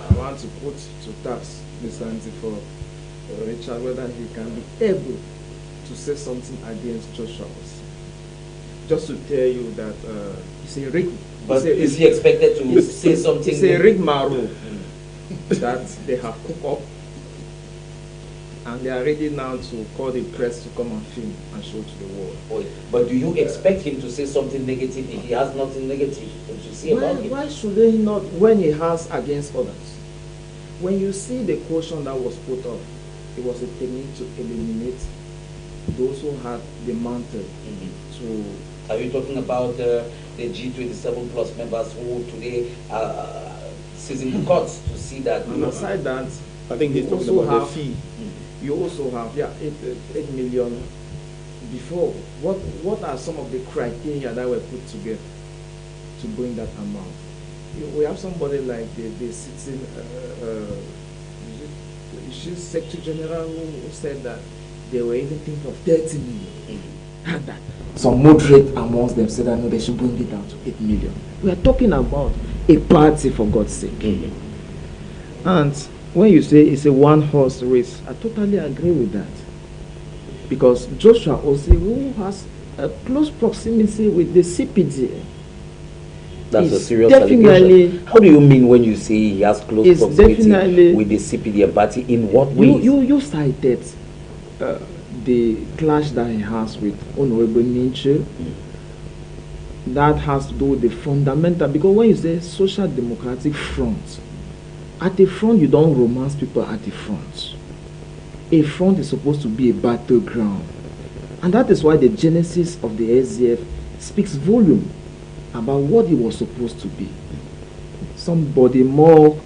I want to put to task Mr. Nzipo Richard whether he can be able to say something against Joshua Osei. Just to tell you that it's a rig. But is he expected to say something? It's a rigmarole that they have cooked up, and they are ready now to call the press to come and film and show to the world. But do you expect him to say something negative if he has nothing negative to say about it? Why should they not, when he has against others? When you see the question that was put up, it was a technique to eliminate those who had the mantle to... Are you talking about the G27 plus members who today are seizing the courts to see that? And aside that, I think he's talking about the fee. You also have 8 million before. What are some of the criteria that were put together to bring that amount? We have somebody like the sitting Secretary General who said that they were even thinking of 30 million. And that some moderate amongst them said that no, they should bring it down to 8 million. We are talking about a party, for God's sake. And when you say it's a one-horse race, I totally agree with that. Because Joshua Osei, who has a close proximity with the CPD, that's a serious allegation. How do you mean when you say he has close proximity with the CPD party? In what way? You cited the clash that he has with Honorable Ninche. That has to do with the fundamental, because when you say Social Democratic Front, at the front you don't romance people at the front. A front is supposed to be a battleground, and that is why the genesis of the SDF speaks volume about what it was supposed to be. Somebody more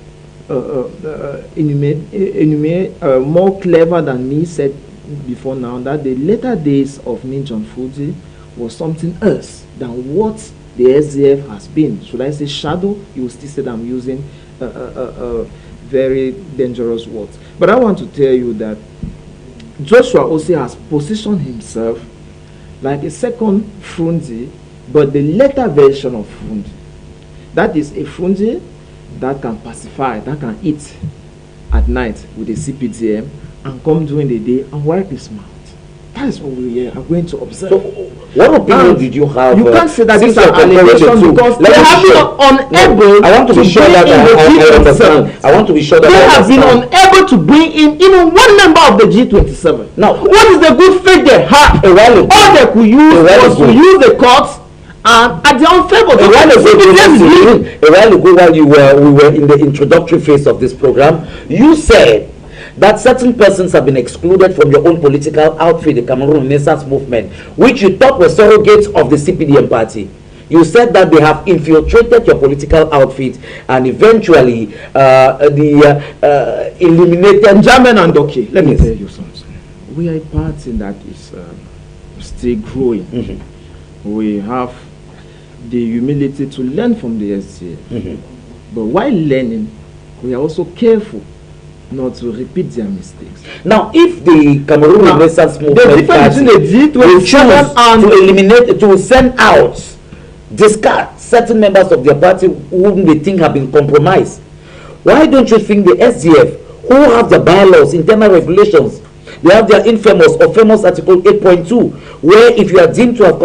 more clever than me said before now that the later days of Ninja Fuji was something else than what the SDF has been. Should I say shadow? You will still say that I'm using very dangerous words. But I want to tell you that Joshua Osei has positioned himself like a second Frundi, but the later version of Frundi. That is a Frundi that can pacify, that can eat at night with a CPDM and come during the day and wipe his mouth. That is what we are going to observe. So, what opinion did you have? You can't say that these are allegations because they have been unable. I want to be sure that I understand. I want to be sure that they have been unable to bring in even one member of the G27. Now, what is the good faith they have? All they could use was to use the courts and at their own favor. A while ago, while we were in the introductory phase of this program, you said that certain persons have been excluded from your own political outfit, the Cameroon Renaissance Movement, which you thought were surrogates of the CPDM party. You said that they have infiltrated your political outfit and eventually eliminated German and Doki. Let me tell you something. We are a party that is still growing. We have the humility to learn from the SCA. But while learning, we are also careful not to repeat their mistakes. Now, if the Cameroon Renaissance Movement party will choose to eliminate, to send out, discard certain members of their party whom they think have been compromised, why don't you think the SDF, who have the bylaws, internal regulations, they have their infamous or famous Article 8.2, where if you are deemed to have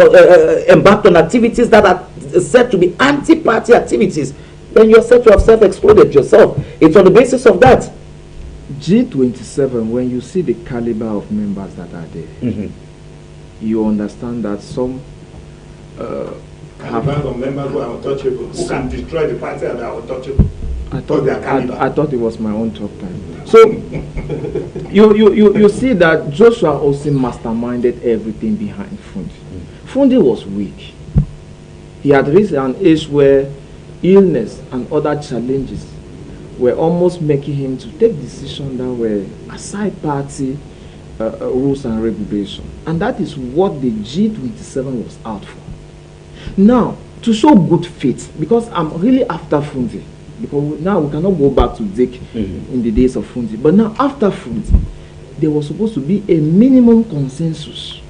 embarked on activities that are said to be anti-party activities, then you're said to have self-excluded yourself. It's on the basis of that. G27, when you see the caliber of members that are there, you understand that some caliber of members who are untouchable, who can destroy the party and are untouchable. I thought it was my own talk time. So you see that Joshua Osei masterminded everything behind Fundi. Fundi was weak. He had reached an age where illness and other challenges were almost making him to take decisions that were aside party rules and regulations. And that is what the G27 was out for. Now, to show good faith, because I'm really after Fundi, because now we cannot go back to Dick in the days of Fundi, but now after Fundi, there was supposed to be a minimum consensus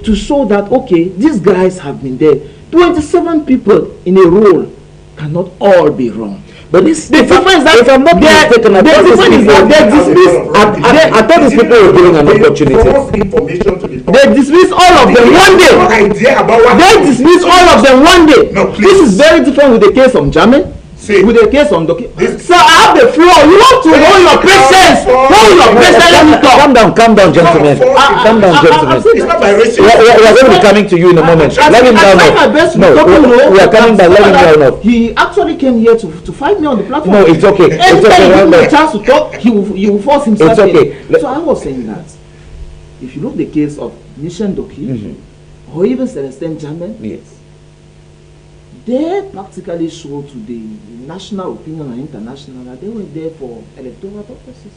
to show that, okay, these guys have been there. 27 people in a role cannot all be wrong. But this, if I'm not mistaken, I thought these people were given an opportunity. They dismiss all of them one day. They dismiss all of them one day. This is very different with the case of German. With the case on Doki. So I have the floor. You want to hold your patience. Hold your patience. Let me talk. Calm down, gentlemen. Calm down, gentlemen. It's not by racism. We are going to be coming to you in a moment. Let him down off. No, we are coming back. Let him down off. He actually came here to fight me on the platform. No, it's okay. Anytime he gives me a chance to talk, he will force himself. It's okay. So I was saying that if you look the case of Nishan Doki or even Celestin German, yes, they practically showed to the national opinion and international that they were there for electoral purposes,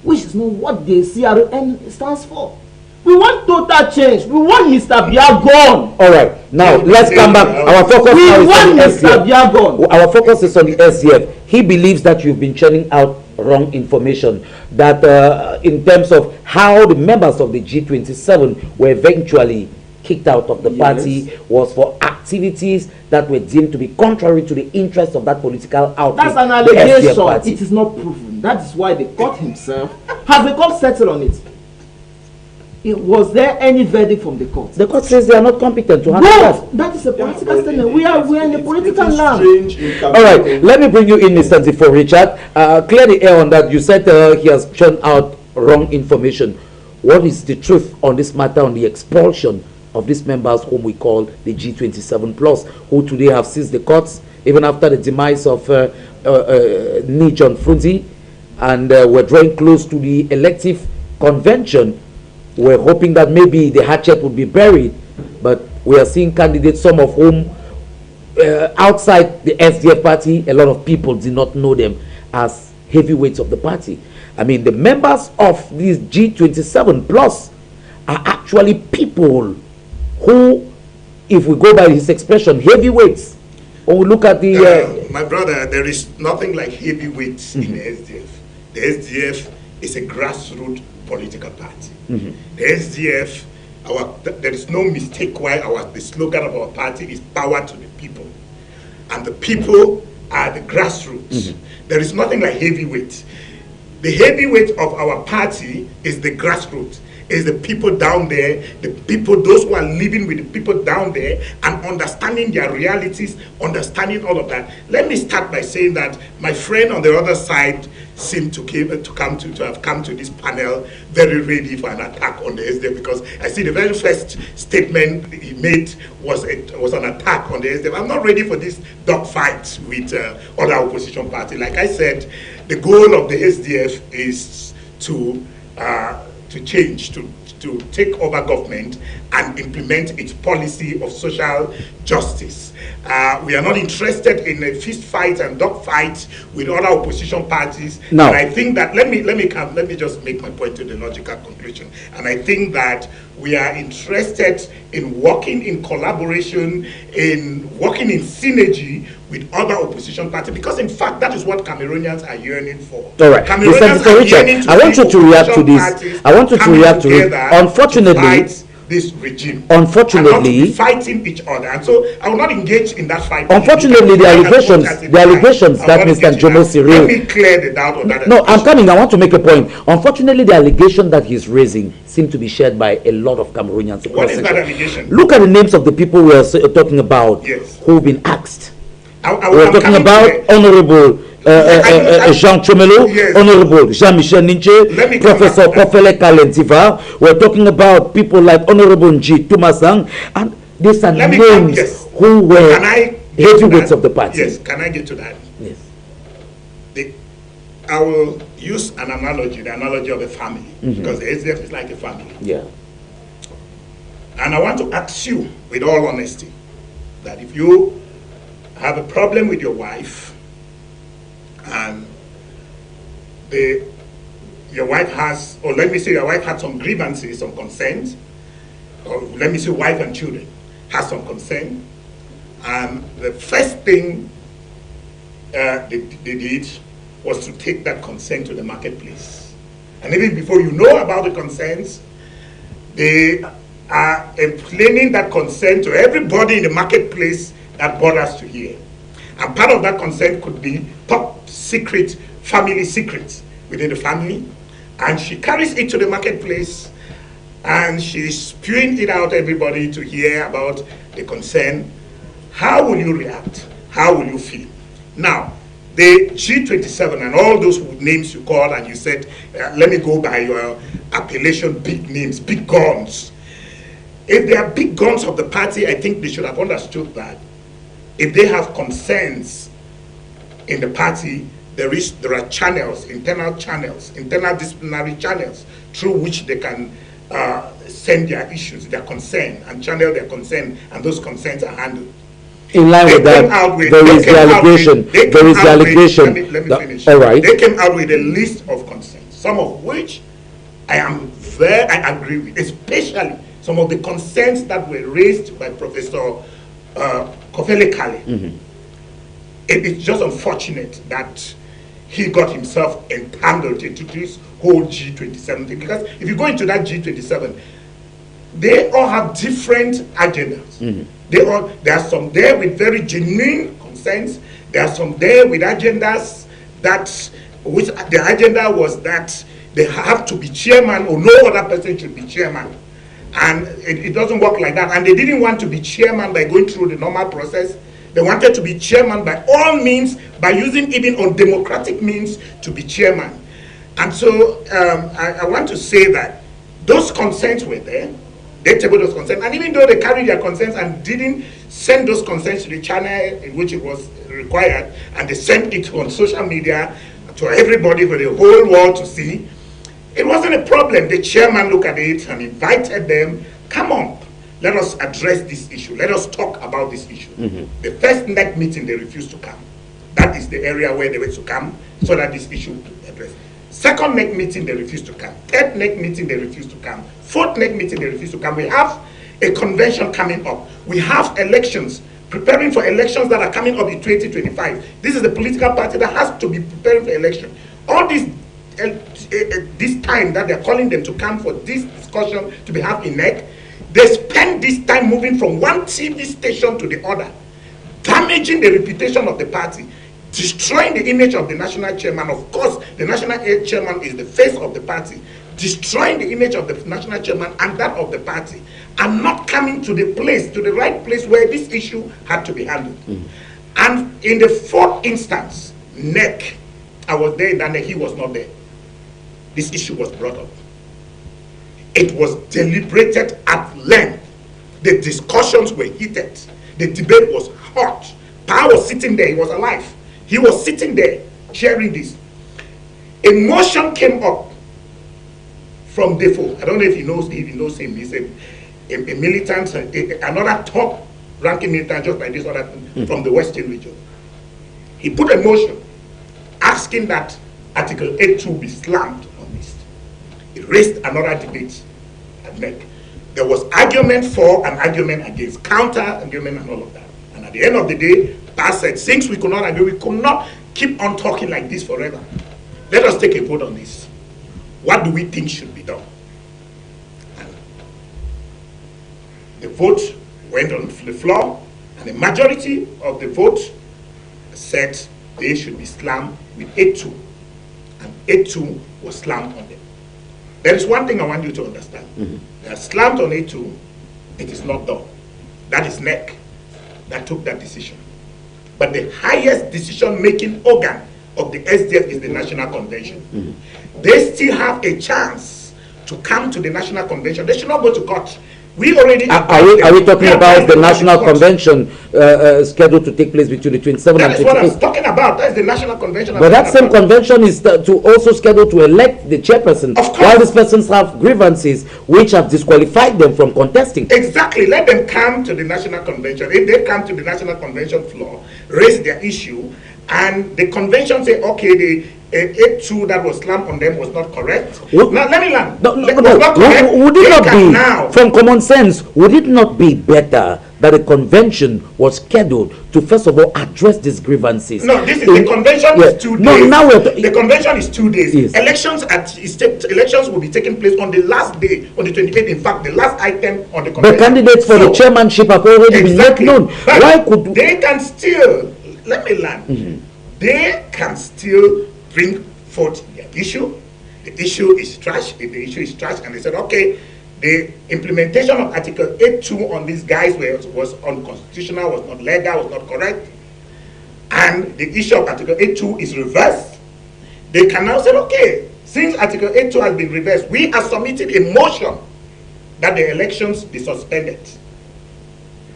which is not what the CRM stands for. We want total change. We want Mr. Bia gone. All right. Now let's come back. Our focus now is on the SCF. Our focus is on the SCF. He believes that you've been churning out wrong information. That in terms of how the members of the G27 were eventually kicked out of the party was for activities that were deemed to be contrary to the interests of that political outfit. That's an allegation. It is not proven. That is why the court himself has the court settled on it. Was there any verdict from the court? The court says they are not competent to handle that. That is a political statement. We are in a political land. All right, let me bring you in, Mr. Zifo Richard. Clear the air on that. You said he has churned out wrong information. What is the truth on this matter, on the expulsion of these members whom we call the G27 plus, who today have seized the courts even after the demise of John Frunzi, and we're drawing close to the elective convention? We're hoping that maybe the hatchet would be buried, but we are seeing candidates, some of whom outside the SDF party, a lot of people did not know them as heavyweights of the party. I mean, the members of this G27 plus are actually people who, if we go by his expression, heavyweights. When we look at the my brother, there is nothing like heavyweights in the SDF. The SDF is a grassroots political party. The SDF, there is no mistake why the slogan of our party is power to the people. And the people are the grassroots. There is nothing like heavyweight. The heavyweight of our party is the grassroots, is the people down there, the people, those who are living with the people down there and understanding their realities, understanding all of that. Let me start by saying that my friend on the other side seemed to have come to this panel very ready for an attack on the SDF, because I see the very first statement he made was an attack on the SDF. I'm not ready for this dogfight with other opposition parties. Like I said, the goal of the SDF is to change, to take over government and implement its policy of social justice. We are not interested in a fist fight and dog fight with other opposition parties. No. And I think that let me just make my point to the logical conclusion. And I think that we are interested in working in collaboration, in working in synergy with other opposition parties, because in fact that is what Cameroonians are yearning for. All right, Cameroonians Mr. Richard, I want you to react to this. I want you to react to it. Unfortunately, this regime, unfortunately, not fighting each other, and so I will not engage in that fight. Unfortunately, the allegations that Mr. Jomo Cyril. Let me clear the doubt on that. No, I'm coming. I want to make a point. Unfortunately, the allegation that he's raising seem to be shared by a lot of Cameroonians. What is that allegation? Look at the names of the people we are talking about, yes, who've been axed. We're talking about Honorable Jean Chomelo, yes, Honorable Jean-Michel Ninche, Professor Kofele Kalentiva. We're talking about people like Honorable Nji Tumasang, and these are names who were heavyweights of the party. Yes, can I get to that? Yes. I will use an analogy, the analogy of a family, because the SDF is like a family. Yeah. And I want to ask you, with all honesty, that if you have a problem with your wife, and your wife has, or let me say your wife had some grievances, some concerns, or let me say wife and children has some concern, and the first thing they did was to take that concern to the marketplace. And even before you know about the concerns, they are explaining that concern to everybody in the marketplace that bothers to hear. And part of that concern could be top secret, family secrets within the family. And she carries it to the marketplace and she's spewing it out everybody to hear about the concern. How will you react? How will you feel? Now, the G27 and all those names you called and you said, let me go by your appellation, big names, big guns. If they are big guns of the party, I think they should have understood that if they have concerns in the party, there are channels, internal disciplinary channels through which they can send their issues, their concern, and channel their concern, and those concerns are handled. In line with that, there is the allegation. Let me finish. All right. They came out with a list of concerns, some of which I agree with, especially some of the concerns that were raised by Professor Kofele Kale. It is just unfortunate that he got himself entangled into this whole G27 thing, because if you go into that G27, they all have different agendas. There are some there with very genuine concerns. There are some there with agendas which the agenda was that they have to be chairman or no other person should be chairman. And it doesn't work like that. And they didn't want to be chairman by going through the normal process. They wanted to be chairman by all means, by using even undemocratic means to be chairman. And so I want to say that those concerns were there. They tabled those concerns, and even though they carried their concerns and didn't send those concerns to the channel in which it was required, and they sent it on social media to everybody for the whole world to see, it wasn't a problem. The chairman looked at it and invited them, come on, let us address this issue. Let us talk about this issue. The first NEC meeting, they refused to come. That is the area where they were to come so that this issue could be addressed. Second NEC meeting, they refused to come. Third NEC meeting, they refused to come. Fourth NEC meeting, they refused to come. We have a convention coming up. We have elections, preparing for elections that are coming up in 2025. This is the political party that has to be preparing for election. All this time that they're calling them to come for this discussion to be had in NEC, they spend this time moving from one TV station to the other, damaging the reputation of the party, destroying the image of the national chairman. Of course, the national chairman is the face of the party, destroying the image of the national chairman and that of the party, and not coming to the place, to the right place where this issue had to be handled. And in the fourth instance, NEC, I was there in that NEC, he was not there. This issue was brought up. It was deliberated at length. The discussions were heated. The debate was hot. Power was sitting there, he was alive. He was sitting there, sharing this. A motion came up from Defoe. I don't know if he knows him. He's a militant, another top-ranking militant, just like this other from the Western region. He put a motion asking that Article 8.2 be slammed on this. It raised another debate at NEC. There was argument for and argument against, counter argument and all of that. And at the end of the day, Pass said, since we could not agree, we could not keep on talking like this forever. Let us take a vote on this. What do we think should be done? And the vote went on the floor, and the majority of the vote said they should be slammed with 8.2. And 8.2 was slammed on them. There is one thing I want you to understand. They are slammed on 8.2, it is not done. That is NEC that took that decision. But the highest decision-making organ of the SDF is the National Convention. They still have a chance to come to the National Convention. They should not go to court. We already are we talking about the National Convention scheduled to take place between the 27th and 28th? That is what I was talking about. That's the National Convention. But that same convention is to also scheduled to elect the chairperson. Of course. While these persons have grievances which have disqualified them from contesting. Exactly. Let them come to the National Convention. If they come to the National Convention floor, raise their issue, and the convention say, okay, the 8.2 that was slammed on them was not correct. Now let me learn. Would it not be, now, from common sense, would it not be better that a convention was scheduled to first of all address these grievances? No, this is the convention is 2 days. No, now the convention is 2 days. Yes. Elections will be taking place on the last day, on the 28th. In fact, the last item on the convention. But candidates for the chairmanship have already been made known. Why could they can still, let me learn, they can still bring forth their issue. The issue is trash. If the issue is trash, and they said, okay, the implementation of Article 8.2 on these guys was unconstitutional, was not legal, was not correct, and the issue of Article 8.2 is reversed, they can now say, okay, since Article 8.2 has been reversed, we are submitting a motion that the elections be suspended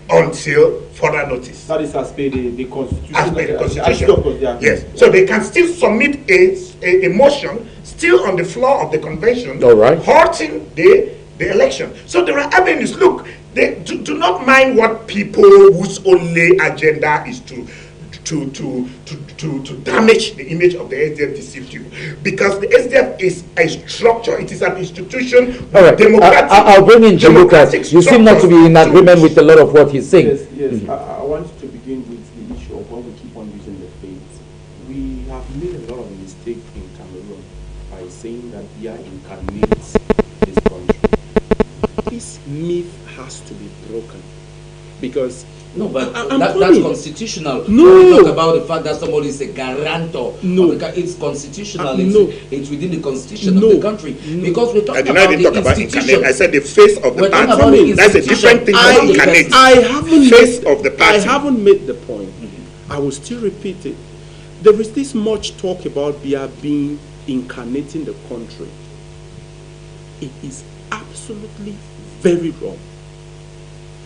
until further notice. That is as per the Constitution. As per the Constitution. Yes. So they can still submit a motion still on the floor of the convention, halting the election. So there are avenues. Look, they do not mind what people whose only agenda is to damage the image of the SDF deceive you, because the SDF is a structure. It is an institution. Democratic. I'll bring in Jim Lucas. You seem not to be in agreement with a lot of what he's saying. Yes. I want to begin with the issue of when we keep on using the faith. We have made a lot of mistakes in Cameroon by saying that we are incarnates this country. this myth has to be broken. Because no, but I'm that's constitutional. No. When we talk about the fact that somebody is a guarantor. No. It's constitutional. No. It's within the constitution of the country. No. Because we're talking I didn't talk about incarnate. I said the face of the party. That's a different thing from incarnate. Face of the party. I haven't made the point. I will still repeat it. There is this much talk about Biya being incarnating the country. It is absolutely very wrong.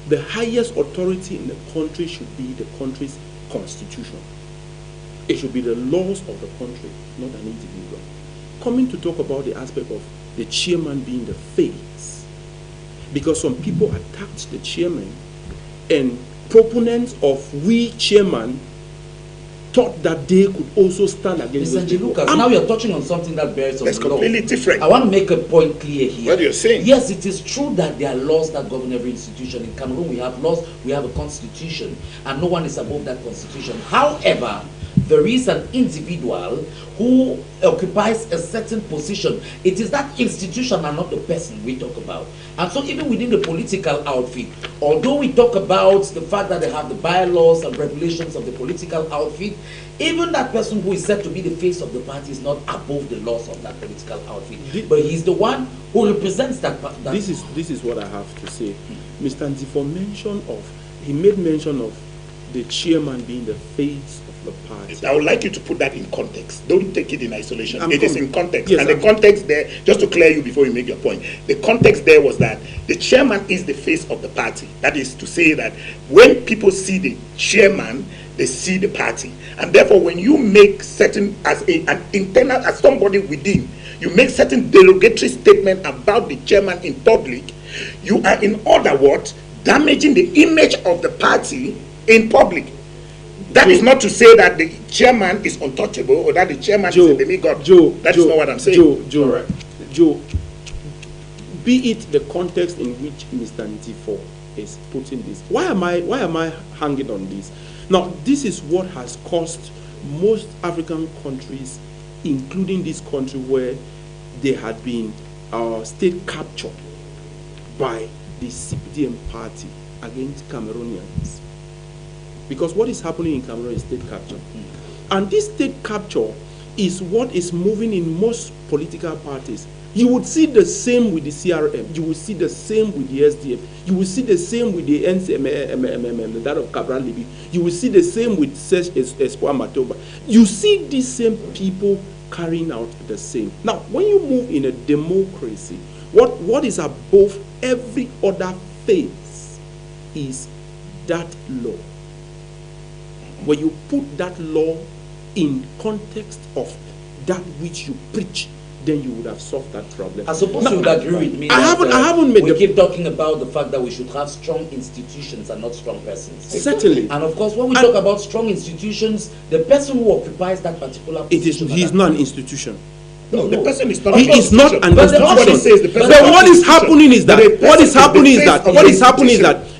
The highest authority in the country should be the country's constitution. It should be the laws of the country, not an individual. Coming to talk about the aspect of the chairman being the face, because some people attacked the chairman, and proponents of we chairman thought that they could also stand against Mr. G. Lucas, now you're touching on something that bears on that's the law. completely different. I want to make a point clear here. What you're saying? Yes, it is true that there are laws that govern every institution. In Cameroon, we have laws, we have a constitution, and no one is above that constitution. However, there is an individual who occupies a certain position. It is that institution and not the person we talk about. And so even within the political outfit, although we talk about the fact that they have the bylaws and regulations of the political outfit, even that person who is said to be the face of the party is not above the laws of that political outfit. But he's the one who represents that. This is what I have to say. Mr. Ndifo made mention of the chairman being the face of the party. I would like you to put that in context. Don't take it in isolation. It is in context. Yes, and the context there, just to clear you before you make your point, the context there was that the chairman is the face of the party. That is to say that when people see the chairman, they see the party. And therefore, when you make certain, as somebody within, you make certain derogatory statement about the chairman in public, you are in other words damaging the image of the party in public. That is not to say that the chairman is untouchable or that the chairman is a demigod. That is not what I'm saying. Joe, be it the context in which Mr. Ndifo is putting this. Why am I hanging on this? Now, this is what has caused most African countries, including this country, where there had been state capture by the CPDM party against Cameroonians. Because what is happening in Cameroon is state capture. And this state capture is what is moving in most political parties. You would see the same with the CRM. You will see the same with the SDF. You will see the same with the NCM, that of Cabral Libby. You will see the same with Serge Espoir Matoba. You see these same people carrying out the same. Now, when you move in a democracy, what is above every other phase is that law. When you put that law in context of that which you preach, then you would have solved that problem. I suppose you would agree with me. I haven't made. We keep talking about the fact that we should have strong institutions and not strong persons. Certainly. And of course, when we talk about strong institutions, the person who occupies that particular position, he's not an institution. No, the person is not. He is not an institution. But what is happening is that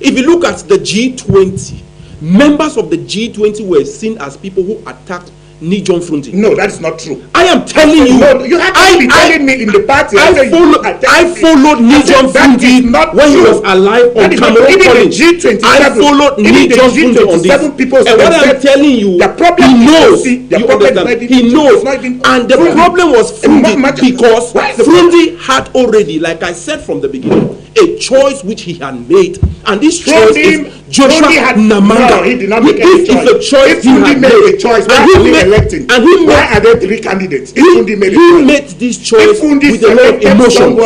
if you look at the G20, members of the G20 were seen as people who attacked Nijon Frunti. No, that is not true. I am telling you. No, you have to be telling me in the party. I followed Nijon Frunti when he was alive on Cameroon College. I followed Nijon Frunti on this. And what I'm telling you, he knows. He knows. And the problem was Frunti because Frunti had already, like I said from the beginning, a choice which he had made. And this choice is Joshua Namanga. No, he did not make any choice. This is a choice he had made. A choice. Why are there three candidates? He made this choice with a lot of emotion.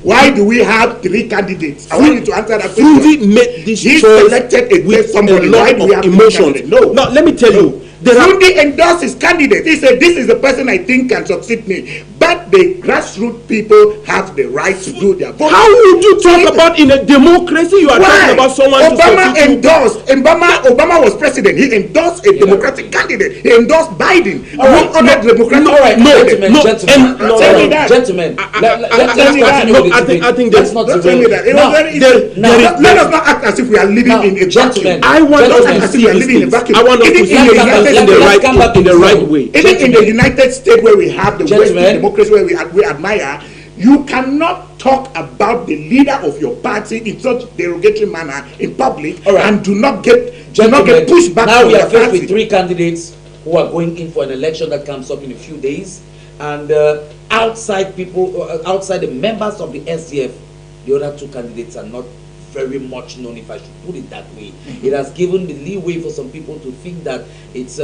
Why do we have three candidates? I want you to answer that question. Fundi made this choice with a lot of emotion. No. Now, let me tell you. Fundi endorsed his candidate. He said, this is the person I think can succeed me. But the grassroots people have the right to do their vote. How would you talk about in a democracy you are talking about someone Obama was president. He endorsed a democratic candidate. He endorsed Biden. Gentlemen, I think that's not let us not act as if we are living in a vacuum. I want us to see this. I want us to see in the right way. Even in the United States, where we have the Western democracy, where we admire, you cannot talk about the leader of your party in such derogatory manner in public, All right. and do not get Gentlemen, pushed back now from we your are faced party. with 3 candidates who are going in for an election that comes up in a few days, and outside the members of the SDF, the other 2 candidates are not very much known, if I should put it that way. It has given the leeway for some people to think that it's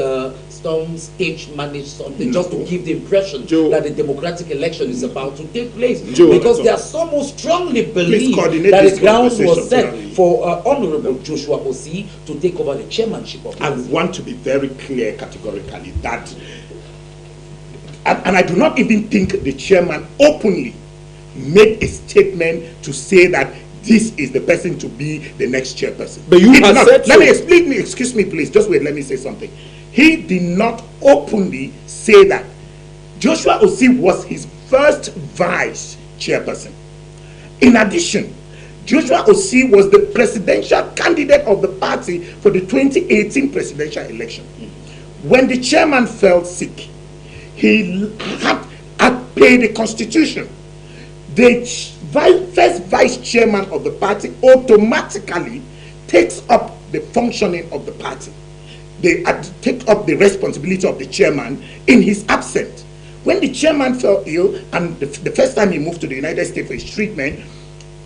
some stage managed something, just to give the impression that the democratic election is about to take place, because there are some who strongly believe that the ground was set for Honorable Joshua Osi to take over the chairmanship of the I want to be very clear categorically that, and I do not even think the chairman openly made a statement to say that this is the person to be the next chairperson. But you have said so. Let me explain. Excuse me, please. Just wait. Let me say something. He did not openly say that. Joshua Osi was his first vice chairperson. In addition, Joshua Osi was the presidential candidate of the party for the 2018 presidential election. When the chairman fell sick, he had paid the constitution. The first vice chairman of the party automatically takes up the functioning of the party. They take up the responsibility of the chairman in his absence. When the chairman fell ill, and the first time he moved to the United States for his treatment,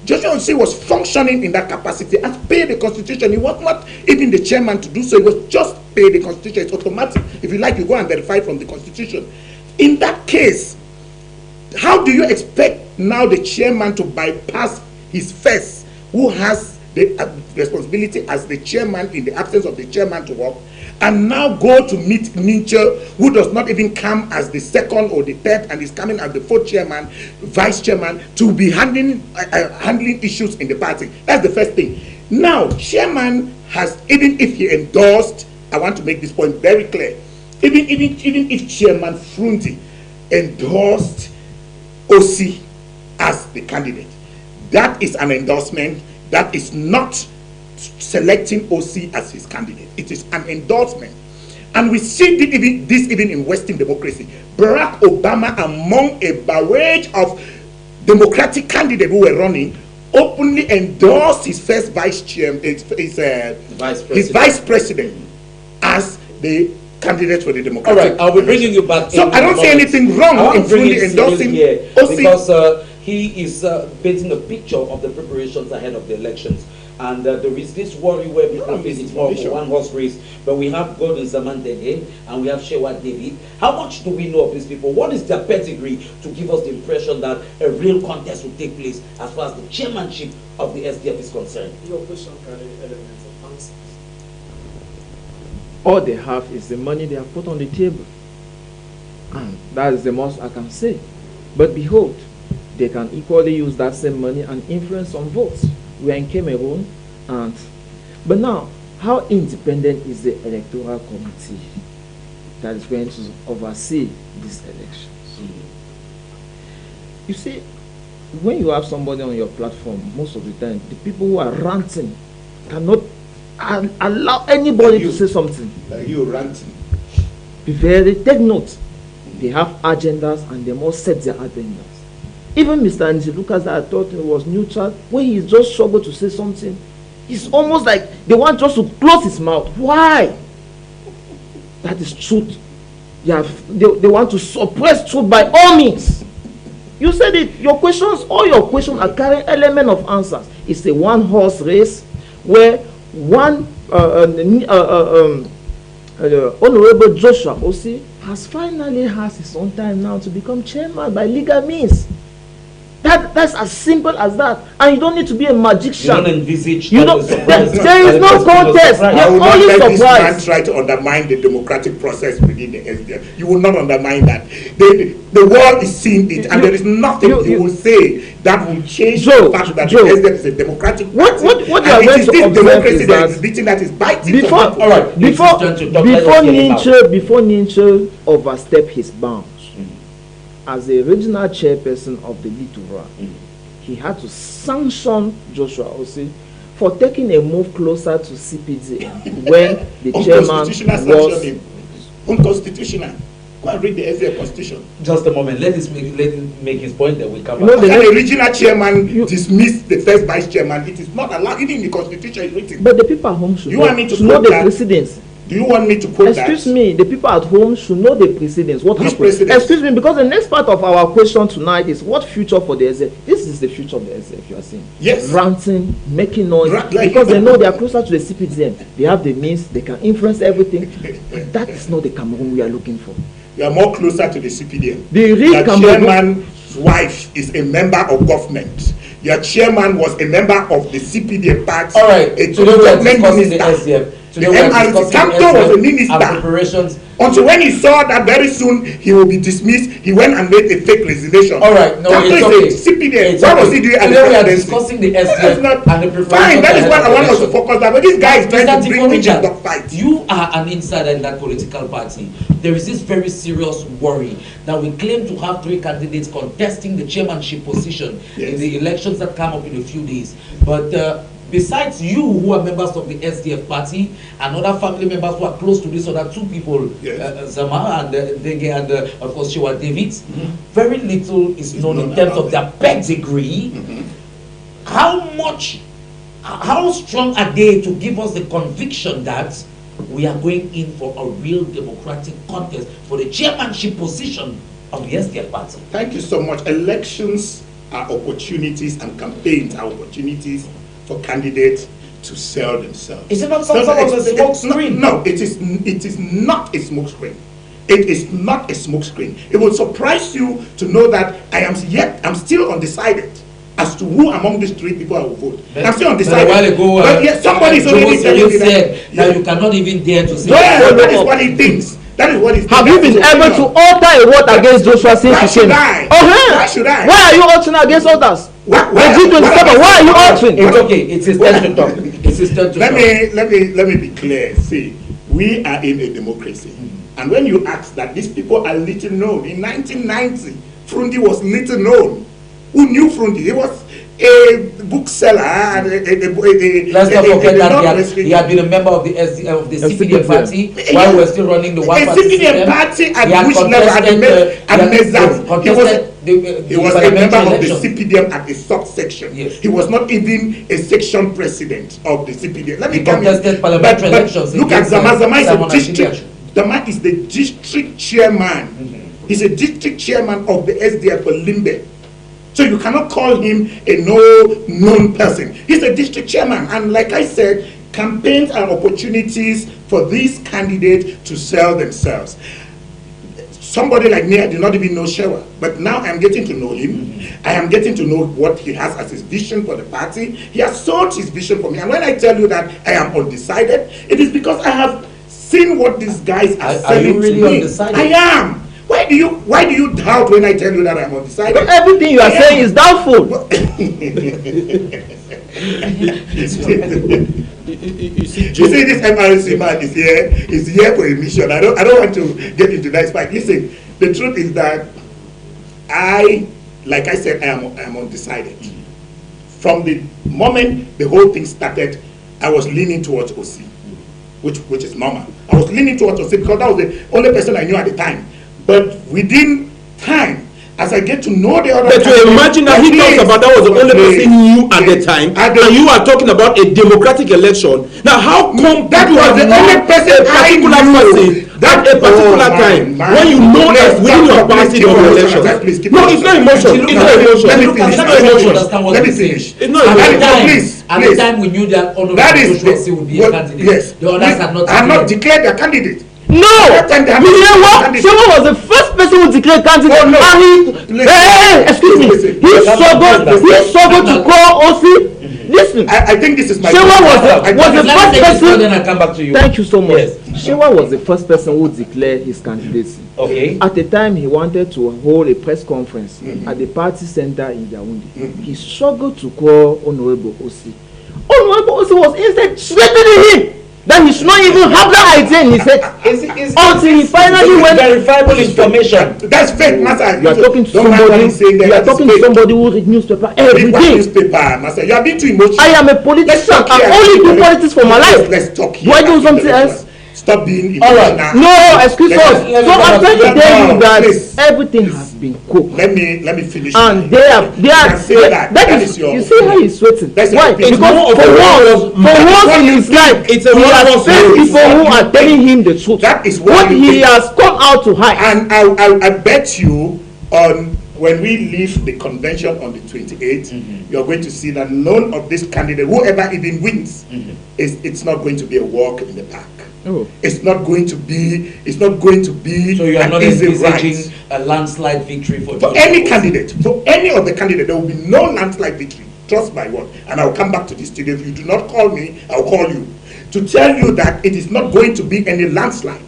Joshua Osi was functioning in that capacity and paid the constitution. He was not even the chairman to do so. He was just paid the constitution. It's automatic. If you like, you go and verify from the constitution. In that case, how do you expect now the chairman to bypass his first, who has the responsibility as the chairman in the absence of the chairman to work, and now go to meet Ninche, who does not even come as the second or the third and is coming as the 4th chairman, vice chairman, to be handling issues in the party? That's the first thing. Now, chairman has, even if he endorsed, I want to make this point very clear, even if Chairman Frundi endorsed Osi as the candidate, that is an endorsement. That is not selecting Osi as his candidate. It is an endorsement. And we see this even in Western democracy. Barack Obama, among a barrage of democratic candidates who were running, openly endorsed his first vice president as the candidate for the Democratic. All right, I'll be bringing you back. So I don't see anything wrong in fully endorsing Osi, because he is painting a picture of the preparations ahead of the elections. And there is this worry where people think it's more of a one-horse race, but we have Gordon Zamantene and we have Shewa David. How much do we know of these people? What is their pedigree to give us the impression that a real contest will take place as far as the chairmanship of the SDF is concerned? Your question carries elements of answers. All they have is the money they have put on the table. And that is the most I can say. But behold, they can equally use that same money and influence some votes. We are in Cameroon, but now, how independent is the electoral committee that is going to oversee these elections? You see, when you have somebody on your platform, most of the time, the people who are ranting cannot allow anybody to say something. Like you ranting. Take note. They have agendas and they must set their agendas. Even Mr. Angie Lucas, that I thought he was neutral, when he just struggled to say something, it's almost like they want just to close his mouth. Why? That is truth. They want to suppress truth by all means. You said it. All your questions are carrying element of answers. It's a one-horse race where one Honorable Joshua Osi has his own time now to become chairman by legal means. That's as simple as that, and you don't need to be a magician. You don't envisage. There is no contest. I will not only let this man surprised. try to undermine the democratic process within the SDF. You will not undermine that. The world is seeing it, and there is nothing you will say that will change the fact that the SDF is a democratic party. What you are going to observe is that is biting. Before Ninche overstep his bounds, as the original chairperson of the Litura, he had to sanction Joshua Osi for taking a move closer to CPD when the chairman was unconstitutional. Go and read the SDF constitution. Just a moment. Let him make his point. Then we'll come You know, back. the regional chairman dismiss the first vice chairman. It is not allowed. Even in the constitution, it's written. But the people at home should You want me to know quote the that? precedence. Do you want me to quote that? Excuse me, the people at home should know the precedence. What Which happened? precedence? Excuse me, because the next part of our question tonight is what future for the SF? This is the future of the SF, you are saying. Yes. Ranting, making noise, Like because they know they are closer to the CPDM. They have the means, they can influence everything. But that is not the Cameroon we are looking for. You are more closer to the CPDM. The real The Cameroon. chairman's wife is a member of government. Your chairman was a member of the CPDM party. All right. A Today we are government discussing the minister. SDF. The Today we are MRC discussing Captain the was a SDF minister. and preparations. Until when he saw that very soon he will be dismissed, he went and made a fake resignation. All right, no, Captain it's okay. is a CPDM. It's What okay. was he doing at the Today we are presidency? discussing the That's SDF not- and the preparations. Fine, that is ahead what of I the want us to election. focus on. But this guy is trying Mr. to bring me Tikorinja, to dog fight. you are an insider in that political party. There is this very serious worry that we claim to have 3 candidates contesting the chairmanship position in the elections that come up in a few days. But besides you, who are members of the SDF party, and other family members who are close to this other 2 people, Zama and Denge and of course Shewa David, very little is known in terms of their pedigree. How strong are they to give us the conviction that we are going in for a real democratic contest for the chairmanship position of the SDF party? Thank you so much. Elections are opportunities and campaigns are opportunities for candidates to sell themselves. Is it not some sort of a smoke screen? No, it is not a smoke screen. It is not a smoke screen. It will surprise you to know that I'm still undecided as to who among these 3 people I will vote. I'm still undecided. A while ago, but yes, somebody is already telling me said that you cannot even dare to say. That is what he thinks. That is what he thinks. Have you been able to alter a word against Joshua since you came? Why should I? Why are you altering against others? Why are you altering? It's okay. It's his turn to talk. It's his turn to talk. Let me be clear. See, we are in a democracy. And when you ask that these people are little known, in 1990, Frundi was little known. Who knew Frundi? He was a bookseller. Let's not forget that he had been a member of the CPDM party while we were still running the one party system. CPDM party at which level? He was a member of the CPDM at a subsection. Yes. He was not even a section president of the CPDM. Let me contested parliamentary elections. Look at Zama. Zama is a district. Zama is the district chairman. He's a district chairman of the SDF for Limbe. So you cannot call him a known person. He's a district chairman. And like I said, campaigns are opportunities for these candidates to sell themselves. Somebody like me, I did not even know Shewa, but now I'm getting to know him. I am getting to know what he has as his vision for the party. He has sold his vision for me. And when I tell you that I am undecided, it is because I have seen what these guys are selling you really to me. undecided? I am. Why do you doubt when I tell you that I'm undecided? But everything you are saying is doubtful. You see, this MRC man is here for a mission. I don't want to get into that fight. Listen, the truth is that like I said, I am undecided. From the moment the whole thing started, I was leaning towards OC, which is normal. I was leaning towards OC because that was the only person I knew at the time. But within time, as I get to know the other, but to imagine that he talks about that was the only person he knew at the time, and you are talking about a democratic election. Now, how come that was the only person I knew at a particular time when you know that within your party there were elections? No, it's not emotion. It's not emotion. Let me finish. It's not emotion. At the time we knew that Honorable Joshua would be a candidate. Yes. The others had not declared their candidate. No! Shewa was the first person who declared candidate. Excuse me. He struggled to call OC. Listen. I think this is my. Shewa was the first person. Then I come back to you. Thank you so much. Yes. Shewa was the first person who declared his candidacy. Okay. At the time, he wanted to hold a press conference at the party center in Yaoundé. He struggled to call Honorable OC. Honorable OC was instead threatening him that he should not even have that idea in his head until he finally went. Verifiable information. That's fake, master. You are talking to somebody. You are talking to somebody who reads newspaper every day. Newspaper, master. You are being too emotional. I am a politician. I only do politics for my life. Let's talk here. Do I do something else? stop being All emotional. right. No, excuse us. So I'm trying to tell you that please. everything has been cooked. Let me finish. And they are that is your. You see how he's sweating. Why? Because for once in his life, he has faced people who are telling him the truth. That is what he has come out to hide. And I bet you on when we leave the convention on the 28th, you're going to see that none of this candidate, whoever even wins, it's not going to be a walk in the park. Oh. It's not going to be. So you are an not easy envisaging right. a landslide victory for any candidate, for any of the candidates. There will be no landslide victory. Trust my word. And I'll come back to this studio. If you do not call me, I'll call you to tell you that it is not going to be any landslide.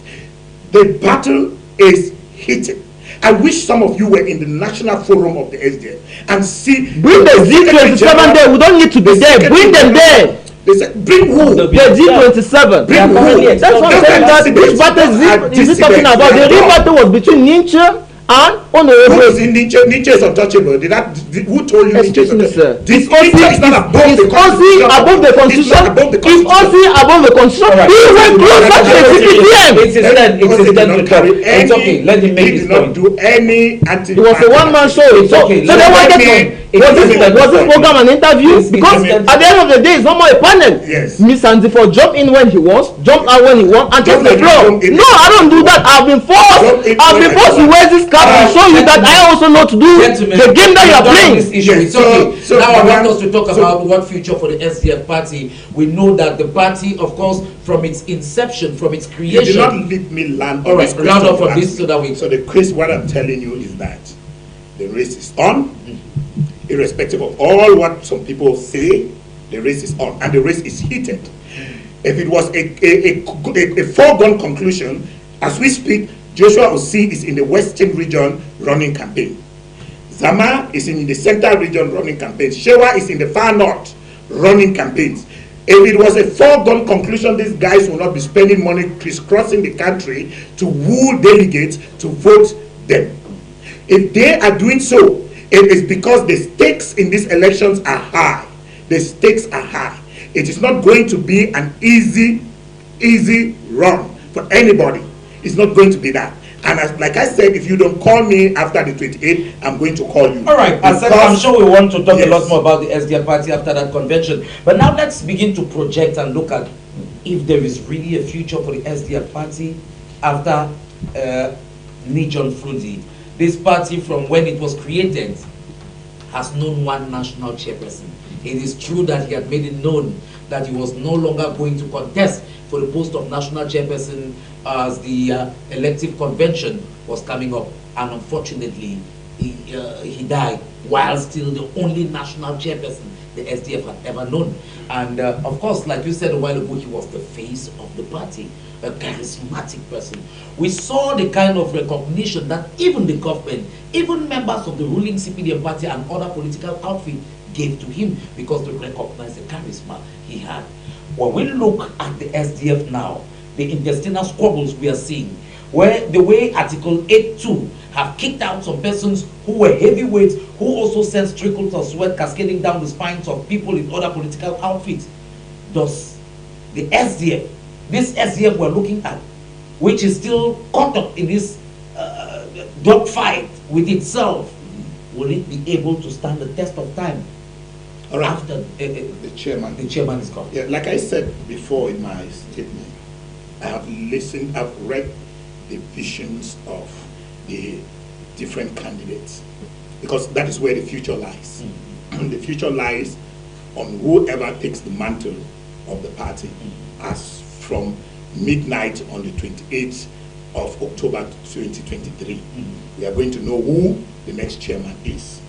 The battle is heated. I wish some of you were in the national forum of the SDF and see. Bring the Z27 there. We don't need to be there. Bring them there. They said, bring who? The G27. Bring who? That's what I'm saying. That which battle is he talking about? The real battle was between Nietzsche and Honorable. Who is in Nietzsche? Nietzsche is untouchable. Who told you Nietzsche is untouchable? This Nietzsche is not above the constitution. Above the constitution. If Ozzy above the constitution, he went closer to the CPDM. It is then to carry. It's okay. Let him make his point. He did not do any anti. It was a one-man show. It's okay. So then why get was this program an interview? Because at the end of the day, it's not more a panel. Yes. Miss Andifo jump in when he wants, jump out when he wants, and take the floor. No, I don't do that. I've been forced to wear this cap to show you that I also know to do the game that you are playing. It's okay. So now I want us to talk about what future for the SDF party. We know that the party, of course, from its inception, from its creation. You did not leave me land. All right, round up on this so that we. So the quiz, what I'm telling you is that the race is on. Irrespective of all what some people say, the race is on, and the race is heated. If it was a foregone conclusion, as we speak, Joshua Osei is in the western region running campaign. Zama is in the central region running campaigns. Shewa is in the far north running campaigns. If it was a foregone conclusion, these guys will not be spending money crisscrossing the country to woo delegates to vote them. If they are doing so, it is because the stakes in these elections are high. The stakes are high. It is not going to be an easy run for anybody. It's not going to be that. And like I said, if you don't call me after the 28th, I'm going to call you. All right, I'm sure we want to talk a lot more about the SDF party after that convention. But now let's begin to project and look at if there is really a future for the SDF party after Nijon Fruzi. This party, from when it was created, has known one national chairperson. It is true that he had made it known that he was no longer going to contest for the post of national chairperson as the elective convention was coming up. And unfortunately, he died while still the only national chairperson the SDF had ever known. And of course, like you said a while ago, he was the face of the party, a charismatic person. We saw the kind of recognition that even the government, even members of the ruling CPDM party and other political outfits gave to him because they recognized the charisma he had. When we look at the SDF now, the intestinal squabbles we are seeing, where the way Article 8.2 have kicked out some persons who were heavyweights, who also sent trickles of sweat cascading down the spines of people in other political outfits. Does the SDF, this SDF we're looking at, which is still caught up in this dogfight with itself, will it be able to stand the test of time? All right. After the chairman is gone. Yeah, like I said before in my statement, I have listened, I've read the visions of the different candidates, because that is where the future lies. The future lies on whoever takes the mantle of the party as from midnight on the 28th of October 2023. We are going to know who the next chairman is.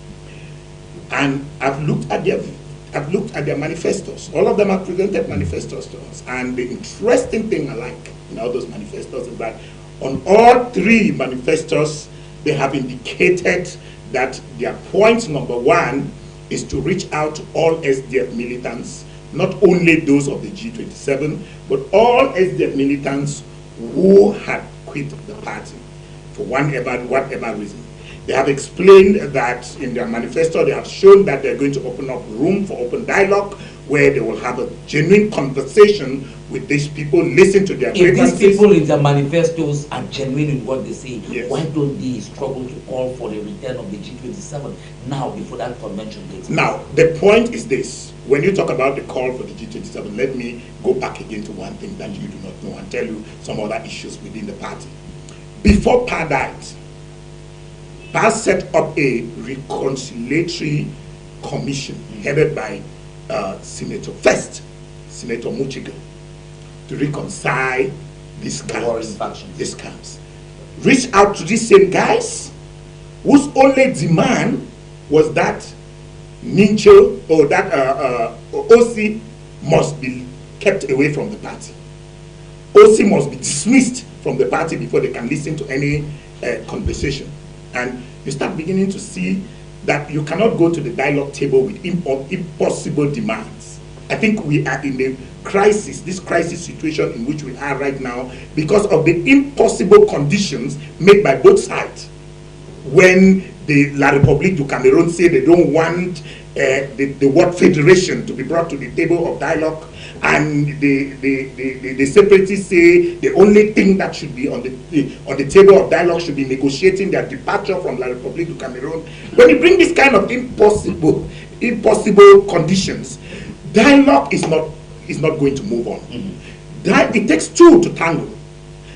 And I've looked at their manifestos. All of them have presented manifestos to us. And the interesting thing I like in all those manifestos is that on all three manifestos, they have indicated that their point number one is to reach out to all SDF militants, not only those of the G27, but all SDF militants who had quit the party for whatever reason. They have explained that in their manifesto, they have shown that they're going to open up room for open dialogue where they will have a genuine conversation with these people, listen to their grievances. If these people in their manifestos are genuine in what they say, yes, why don't they struggle to call for the return of the G27 now before that convention takes place? Now, the point is this. When you talk about the call for the G27, let me go back again to one thing that you do not know and tell you some other issues within the party. Before Pa died, Pa set up a reconciliatory commission headed by Senator Muchiga, to reconcile these camps. Reach out to these same guys whose only demand was that Nincho or that OC must be kept away from the party. OC must be dismissed from the party before they can listen to any conversation. And you start beginning to see that you cannot go to the dialogue table with impossible demands. I think we are in a crisis, this crisis situation in which we are right now, because of the impossible conditions made by both sides. When the La République du Cameroon say they don't want the word federation to be brought to the table of dialogue, and the separatists say the only thing that should be on the table of dialogue should be negotiating their departure from La République du Cameroon. When you bring this kind of impossible conditions, dialogue is not going to move on. It takes two to tango.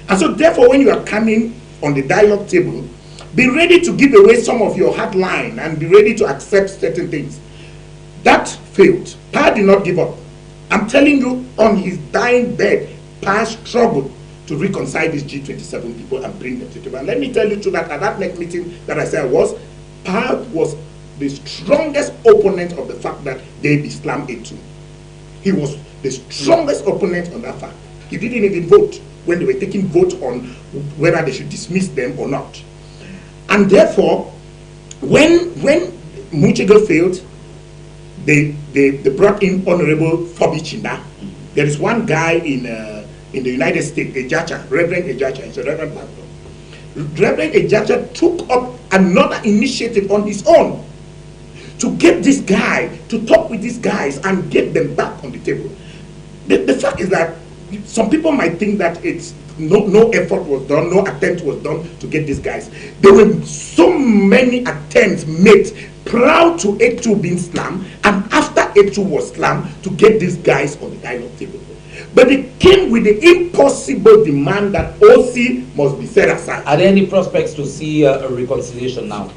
And so therefore, when you are coming on the dialogue table, be ready to give away some of your hard line and be ready to accept certain things. That failed. Pa did not give up. I'm telling you, on his dying bed, Pa struggled to reconcile these G27 people and bring them to the table. And let me tell you too that at that next meeting that I said Pa was the strongest opponent of the fact that they be Islam A2. He was the strongest opponent on that fact. He didn't even vote when they were taking vote on whether they should dismiss them or not. And therefore, when Muchiga failed, they brought in Honorable Fobi Chinda. There is one guy in the United States, Ejacha, Reverend Ejacha, he's a Reverend Pastor. Reverend Ejacha took up another initiative on his own to get this guy, to talk with these guys and get them back on the table. The fact is that some people might think that it's no effort was done, no attempt was done to get these guys. There were so many attempts made prior to A2 being slammed and after A2 was slammed to get these guys on the dialogue table. But it came with the impossible demand that OC must be set aside. Are there any prospects to see a reconciliation now?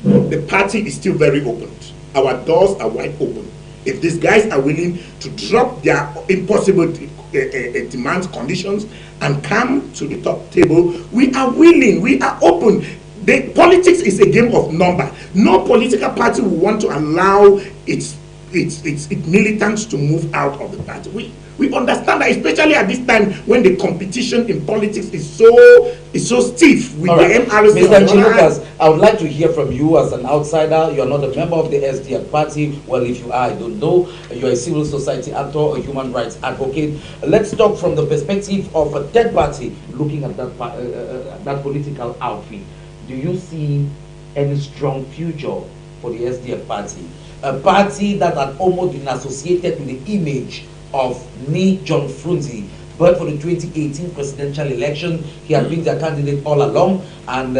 The party is still very open. Our doors are wide open. If these guys are willing to drop their impossible demands, conditions, and come to the top table, we are willing, we are open. The politics is a game of number. No political party will want to allow its militants to move out of the party. We understand that, especially at this time when the competition in politics is so stiff with the MRC. Mr. Lucas, I would like to hear from you as an outsider. You are not a member of the SDF party. Well, if you are, I don't know. You are a civil society actor, a human rights advocate. Let's talk from the perspective of a third party looking at that political outfit. Do you see any strong future for the SDF party? A party that had almost been associated with the image of Ni John Frunzi, but for the 2018 presidential election, he had been their candidate all along, and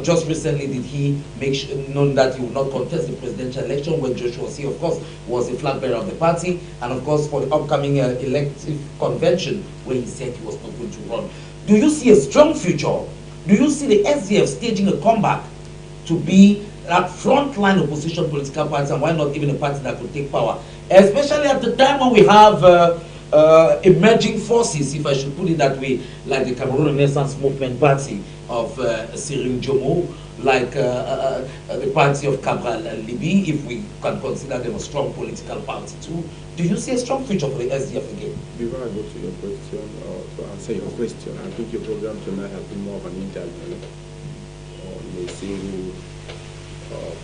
just recently did he make known that he would not contest the presidential election when Joshua C, of course, was the flag bearer of the party, and of course for the upcoming elective convention where he said he was not going to run. Do you see a strong future? Do you see the SDF staging a comeback to be that frontline opposition political party, and why not even a party that could take power? Especially at the time when we have emerging forces, if I should put it that way, like the Cameroon Renaissance Movement Party of Cyril Jomo, like the party of Cabral Libi, if we can consider them a strong political party too. Do you see a strong future for the SDF again? Before I go to your question, to answer your question, I think your program tonight has been more of an interview on a single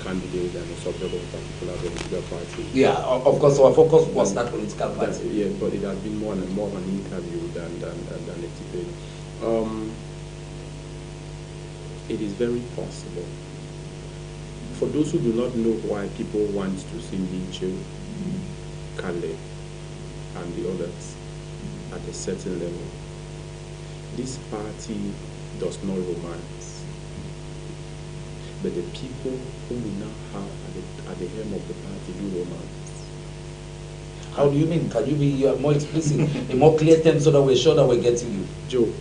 candidate and a subject of a particular political party. Yeah, of course, our focus was that political party. Yeah, but it has been more of an interview than a debate. It is very possible. For those who do not know why people want to see Nincho, Kale and the others at a certain level. This party does not romance, but the people who we now have at the helm of the party do romance. How do you mean? Can you be more explicit, in more clear terms, so that we're sure that we're getting you? Joe,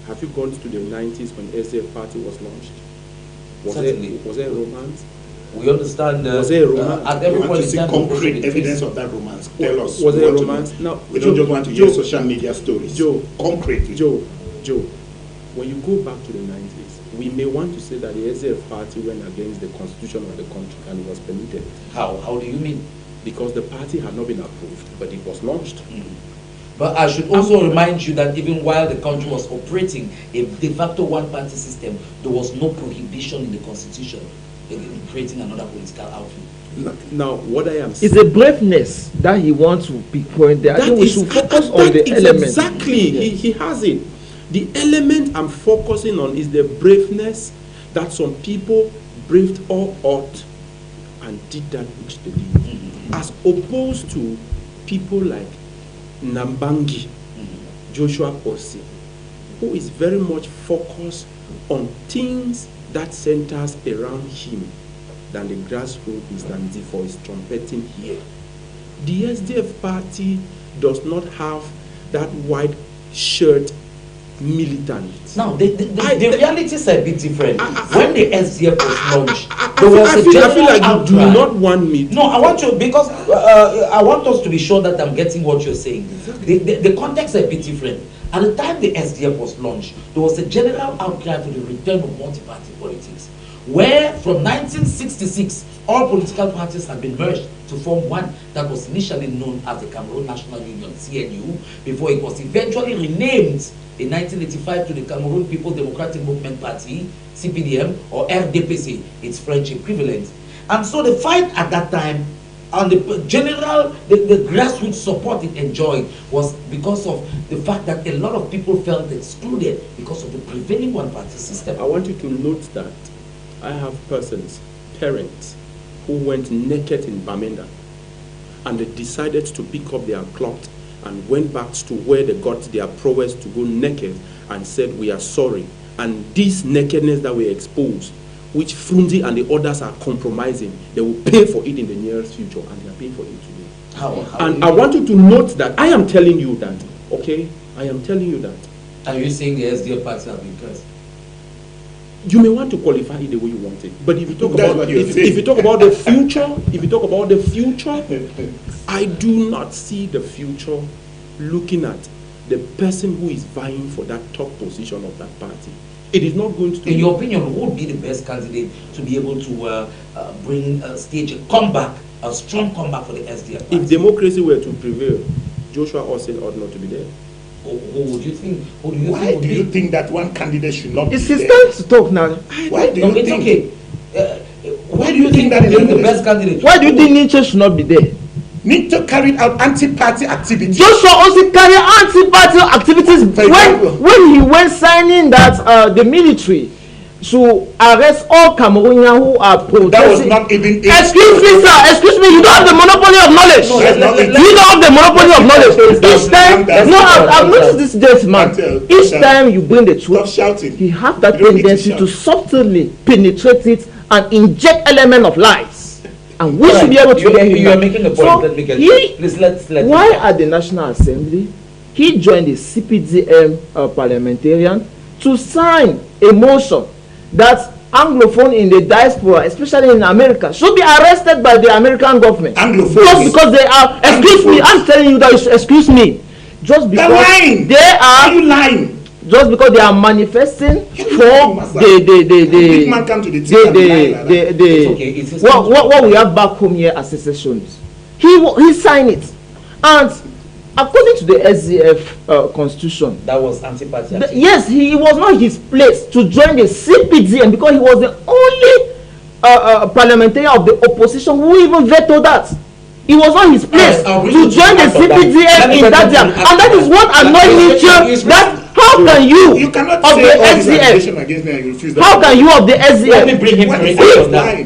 have you gone to the 90s when SDF party was launched? Certainly. Was there romance? We understand. Was there romance? At every We want point to in see time, concrete evidence of that romance. Tell us. Was We there want to romance? know. No. We don't just want to hear social media stories. Joe, concretely. Joe, when you go back to the 90s, we may want to say that the SDF party went against the constitution of the country and it was permitted. How? How do you mean? Because the party had not been approved, but it was launched. But I should also remind you that even while the country was operating a de facto one-party system, there was no prohibition in the constitution in creating another political outfit. Now, what I am It's a braveness that he wants to be point there. I think we should focus on the element. Exactly, Yes. he has it. The element I'm focusing on is the braveness that some people braved all odds and did that which they did. As opposed to people like Nambangi, Joshua Osi, who is very much focused on things that centers around him than the grassroots is than for his trumpeting here. The SDF party does not have that white shirt militant. Now, the realities are a bit different. When the SDF was launched, there was a general I feel like outcry. you do not want me to. No, I want you, because I want us to be sure that I'm getting what you're saying. The context is a bit different. At the time the SDF was launched, there was a general outcry for the return of multi-party politics, where from 1966, all political parties had been merged to form one that was initially known as the Cameroon National Union, CNU, before it was eventually renamed in 1985 to the Cameroon People Democratic Movement Party, CPDM, or RDPC, its French equivalent. And so the fight at that time, and the general, the grassroots support it enjoyed was because of the fact that a lot of people felt excluded because of the prevailing one-party system. I want you to note that I have parents, who went naked in Bamenda, and they decided to pick up their cloth and went back to where they got their prowess to go naked and said, we are sorry. And this nakedness that we exposed, which Frundi and the others are compromising, they will pay for it in the nearest future, and they are paying for it today. How And I want you to note that I am telling you that, okay? I am telling you that. Are you saying the SDF party have been cursed? You may want to qualify it the way you want it, but if you talk That's about what you're if saying. you talk about the future, I do not see the future looking at the person who is vying for that top position of that party. It is not going to. In your opinion, who would be the best candidate to be able to stage a comeback, a strong comeback for the SDF party? If democracy were to prevail, Joshua Austin ought not to be there. Who would you think? Why do you think that one candidate should not It's be his there? time to talk now. Why do No, you it's think? okay. Why do you think that is the best candidate? Why do you think Nietzsche should not be there? Nito carried out anti-party activities. Joshua also carried anti-party activities when he went signing that the military to arrest all Cameroonians who are protesting. That was not even. Excuse me, sir. Excuse me. You don't have the monopoly of knowledge. No, that's not it. You don't have the monopoly of knowledge. Each time, no, I've noticed this man. Each time you bring the Stop truth, shouting. he have that You don't need to tendency to shout. subtly penetrate it and inject element of lies. And we should be able to get him. You are making a point. So Let me get he, please let's why at the National Assembly he joined the CPDM parliamentarian to sign a motion that Anglophone in the diaspora, especially in America, should be arrested by the American government. Anglophones. Just because they are, excuse me, I'm telling you that, excuse me, just because lying. they Are you are, lying? just because they are manifesting for Big man come to the table and lie like that. It's okay. It's what we have back home here as secessions. He signed it, and according to the SDF constitution, that was anti-party. yes, he was not his place to join the CPDM because he was the only parliamentarian of the opposition who even vetoed that. It was not his place I'll to join the CPDM in that jam, and that is what annoyed Nietzsche. That How can you cannot of say the all this SDF? accusation against me and you refuse that. How can you of the SDF? Let me bring him to react on that.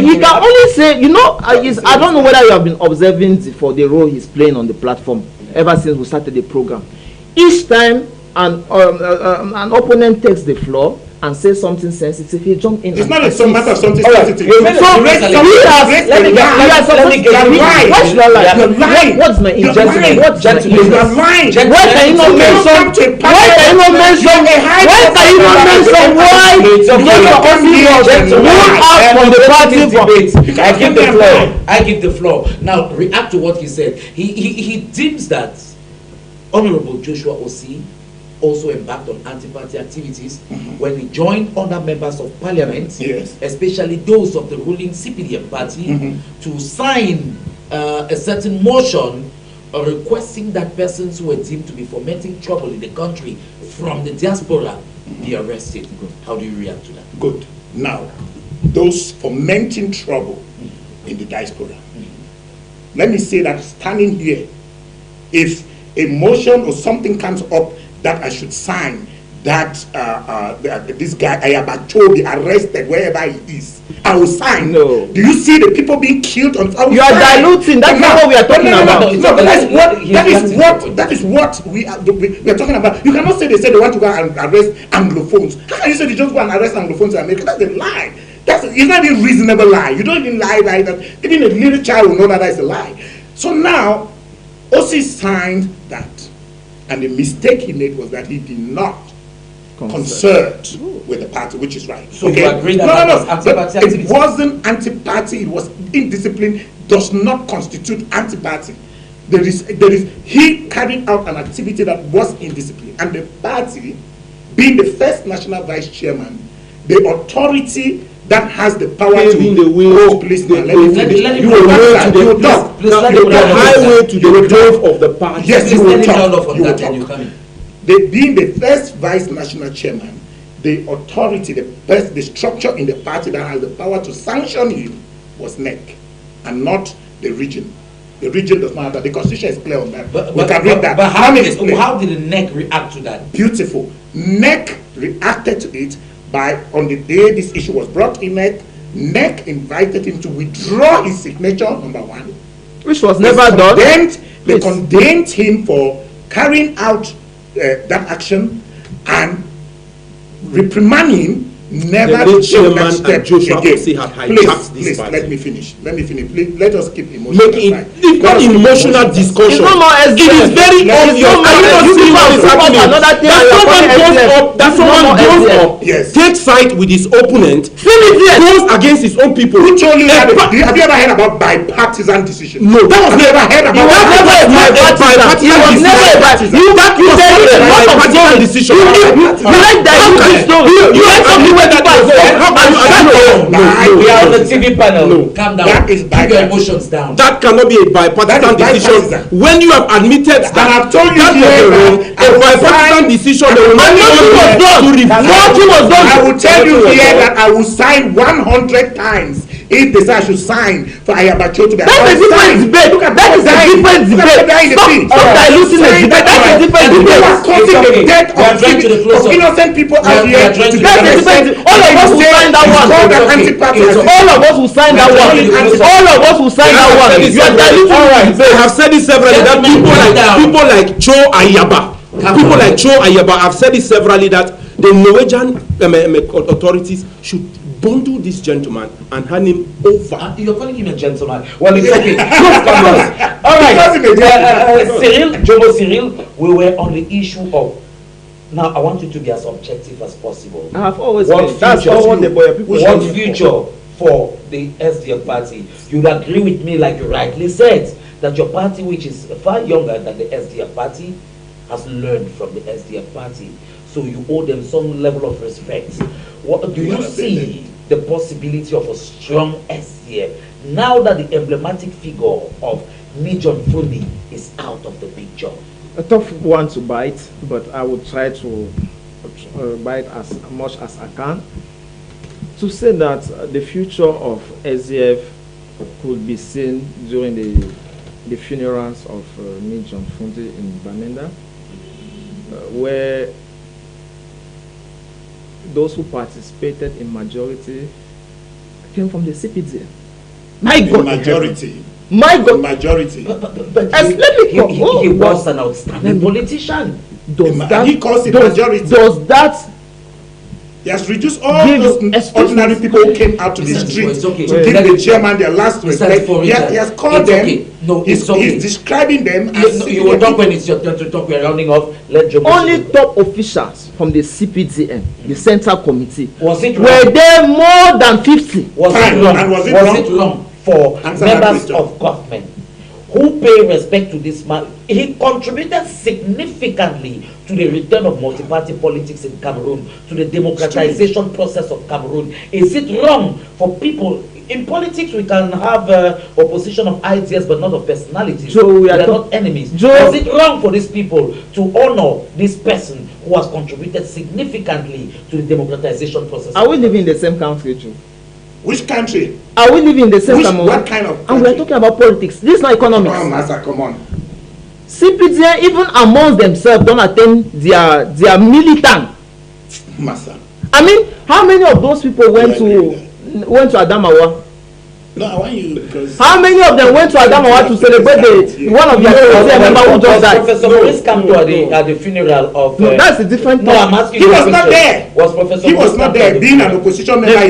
He can only say, you know, I don't know whether you have been observing for the role he's playing on the platform ever since we started the program. Each time an opponent takes the floor and says something sensitive, he jump in. It's not a matter of something sensitive. What's my injustice? What's my injustice? Why can you not mention? Why can you not mention? Why can you not mention why the rule out from the party? I give the floor. Now react to what he said. He deems that Honorable Joshua Osei also embarked on anti-party activities when he joined other members of parliament, especially those of the ruling CPDM party, to sign a certain motion requesting that persons who were deemed to be fomenting trouble in the country from the diaspora be arrested. How do you react to that? Good. Now, those fomenting trouble in the diaspora. Let me say that standing here, if a motion or something comes up that I should sign, that this guy Ayabacho be arrested wherever he is, I will sign. No. Do you see the people being killed on? You are diluting. That's not what we are talking about. No, that is what we are talking about. You cannot say they said they want to go and arrest Anglophones. How can you say they just go and arrest Anglophones in America? That's a lie. It's not a reasonable lie. You don't even lie like that. Even a little child will know that is a lie. So now, Osei signed that. And the mistake he made was that he did not concert with the party, which is right. So you agree that no. It wasn't anti-party, it was indiscipline, does not constitute anti-party. He carried out an activity that was indiscipline. And the party, being the first national vice chairman, the authority that has the power to police the highway to the grave of the party. Yes, you will talk. Being the first vice national chairman, the authority, the structure in the party that has the power to sanction him was NEC and not the region. The region does not have that. The constitution is clear on that. We can read that. But how did the NEC react to that? Beautiful. NEC reacted to it by, on the day this issue was brought in NEC invited him to withdraw his signature, number one. Which was never done. They condemned him for carrying out that action and reprimand him never to take that step again. Please, let me finish. Please, let us keep emotional. It's not emotional discussion. It is very obvious. Are you not seeing what is happening? That someone goes up, takes fight with his opponent, goes against his own people. Who told you that? Have you ever heard about bipartisan decision? No, that was never heard about. Bipartisan decision. You like that? We are on the TV panel. Calm down. Keep your emotions down. That cannot be a bipartisan decision. When you have admitted that, I've told you a bipartisan decision, I will tell you here that I will sign 100 times if they say I should sign for Ayabacho to be. That's a different debate. That is a different debate. Stop diluting the debate. That's a different debate. You are causing the death of innocent people out here. All of us will sign that one. All of us will sign that one. All of us will sign that one. You are diluting. All right. They have said it severally that people like Cho Ayaba, have said it severally that the Norwegian authorities should bundle this gentleman and hand him over. You're calling him a gentleman. Well, it's okay. All right. Cyril, we were on the issue of. Now, I want you to be as objective as possible. I have always been. That's all the boy people. What future for the SDF party? You'd agree with me, like you rightly said, that your party, which is far younger than the SDF party, has learned from the SDF party. So you owe them some level of respect. What do you see the possibility of a strong SDF now that the emblematic figure of John Fundi is out of the picture? A tough one to bite, but I will try to bite as much as I can. To say that the future of SDF could be seen during the funerals of John Fundi in Bamenda. where those who participated in majority came from the CPD. My God, majority. My God, majority. But he was an outstanding politician. He calls it majority. Does that? He has reduced all those ordinary people who came out to the street to give the chairman their last respect. He has called them. Okay. No, he's describing them as. You will talk when it's your turn to talk. We are rounding off. Only top officials from the CPDM, the Central Committee, were there more than 50. Was it wrong for members of government who pay respect to this man? He contributed significantly to the return of multi-party politics in Cameroon, to the democratization process of Cameroon. Is it wrong for people? In politics, we can have opposition of ideas, but not of personalities. We are not enemies. Was it wrong for these people to honor this person who has contributed significantly to the democratization process? Are we living in the same country, Joe? Which country? Are we living in the same country? What kind of country? And we are talking about politics. This is not economics. Come on, Master, come on. CPDM, even amongst themselves, don't attend their militant. Master. I mean, how many of those people went to Adamawa? No, I want you because. How many of them went to Adamawa to celebrate one of their members who just died? Professor Maurice came at the funeral of. No, that's a different thing. No, I'm asking he you. Was not there. Was Professor he was not there. Being an opposition member,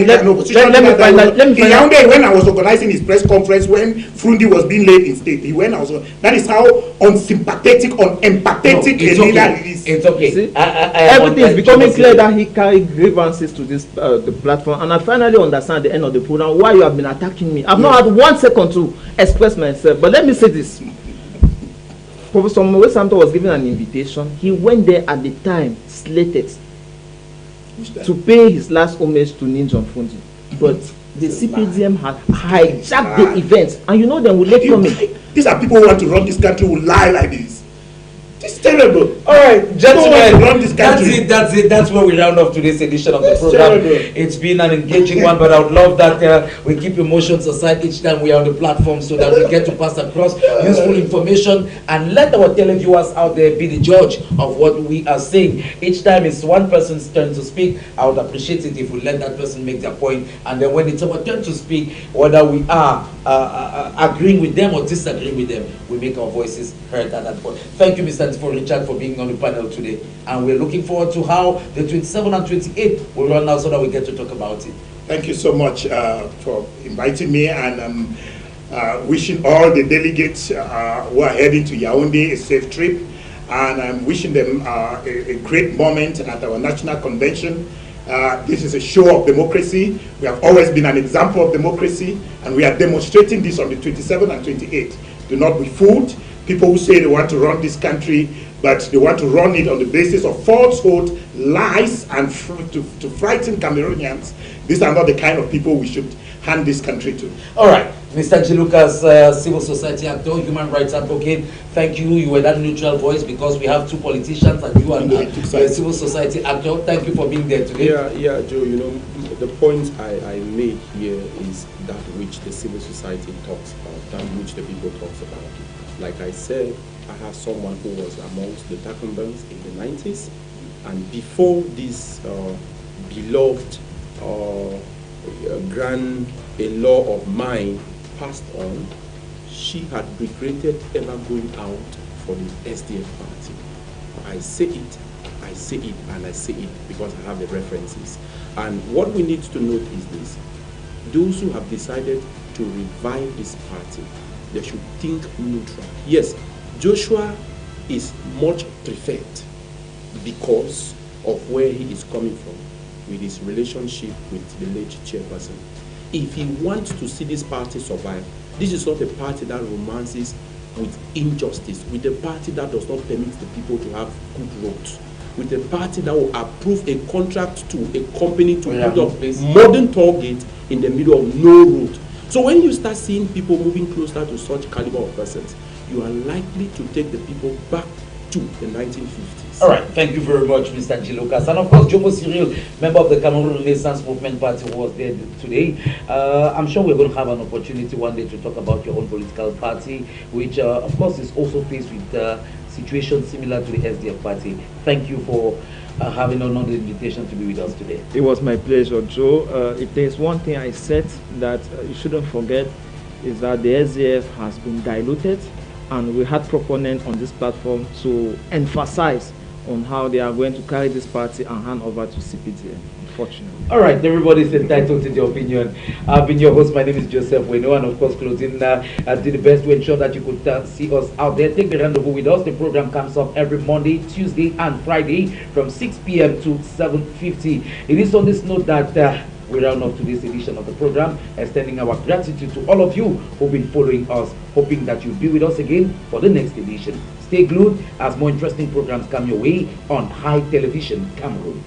when I was organizing his press conference when Frundi was being laid in state, he went also. That is how unsympathetic, unempathetic a leader is. It's okay. Everything is becoming clear that he carried grievances to this the platform, and I finally understand at the end of the program why you have been attacking me. I've not had 1 second to express myself, but let me say this. Professor Maurice Samto was given an invitation. He went there at the time slated to pay his last homage to Ninja Fundi, but the CPDM had hijacked the event, and you know them will let come in. These are people who want to run this country who lie like this. It's terrible. All right, gentlemen, that's it. That's where we round off today's edition of the program. Terrible. It's been an engaging one, but I would love that we keep emotions aside each time we are on the platform so that we get to pass across useful information and let our televiewers out there be the judge of what we are saying. Each time it's one person's turn to speak. I would appreciate it if we let that person make their point, and then when it's our turn to speak, whether we are agreeing with them or disagreeing with them, we make our voices heard at that point. Thank you, Mr. Richard, for being on the panel today, and we're looking forward to how the 27th and 28th will run out so that we get to talk about it. Thank you so much for inviting me, and wishing all the delegates who are heading to Yaoundé a safe trip, and I'm wishing them a great moment at our national convention. This is a show of democracy. We have always been an example of democracy, and we are demonstrating this on the 27th and 28th. Do not be fooled. People who say they want to run this country, but they want to run it on the basis of falsehood, lies, and to frighten Cameroonians. These are not the kind of people we should hand this country to. All right, Mr. G. Lucas, civil society actor, human rights advocate, thank you. You were that neutral voice because we have two politicians and you are a civil society actor. Thank you for being there today. Yeah, Joe, you know, the point I made here is that which the civil society talks about, that which the people talks about. Like I said, I have someone who was amongst the Takumbans in the 90s, and before this beloved grand-in-law of mine passed on, she had regretted ever going out for the SDF party. I say it, and I say it because I have the references. And what we need to note is this: those who have decided to revive this party, they should think neutral. Yes, Joshua is much preferred because of where he is coming from with his relationship with the late chairperson. If he wants to see this party survive, this is not a party that romances with injustice, with a party that does not permit the people to have good roads, with a party that will approve a contract to a company to build up modern toll gate in the middle of no road. So when you start seeing people moving closer to such caliber of persons, you are likely to take the people back to the 1950s. All right, thank you very much, Mr. G. Lucas. And of course, Jomo Cyril, member of the Cameroon Renaissance Movement Party, who was there today. I'm sure we're going to have an opportunity one day to talk about your own political party, which, of course, is also faced with situation similar to the SDF party. Thank you for having honored the invitation to be with us today. It was my pleasure, Joe. If there's one thing I said that you shouldn't forget, is that the SDF has been diluted, and we had proponents on this platform to emphasize on how they are going to carry this party and hand over to CPDM, unfortunately. All right, everybody's entitled to their opinion. I've been your host. My name is Joseph Weno, and of course, closing did the best to ensure that you could see us out there. Take the rendezvous with us. The program comes up every Monday, Tuesday, and Friday from 6 p.m. to 7:50. It is on this note that we round off today's edition of the program, extending our gratitude to all of you who've been following us, hoping that you'll be with us again for the next edition. Stay glued as more interesting programs come your way on High Television Cameroon.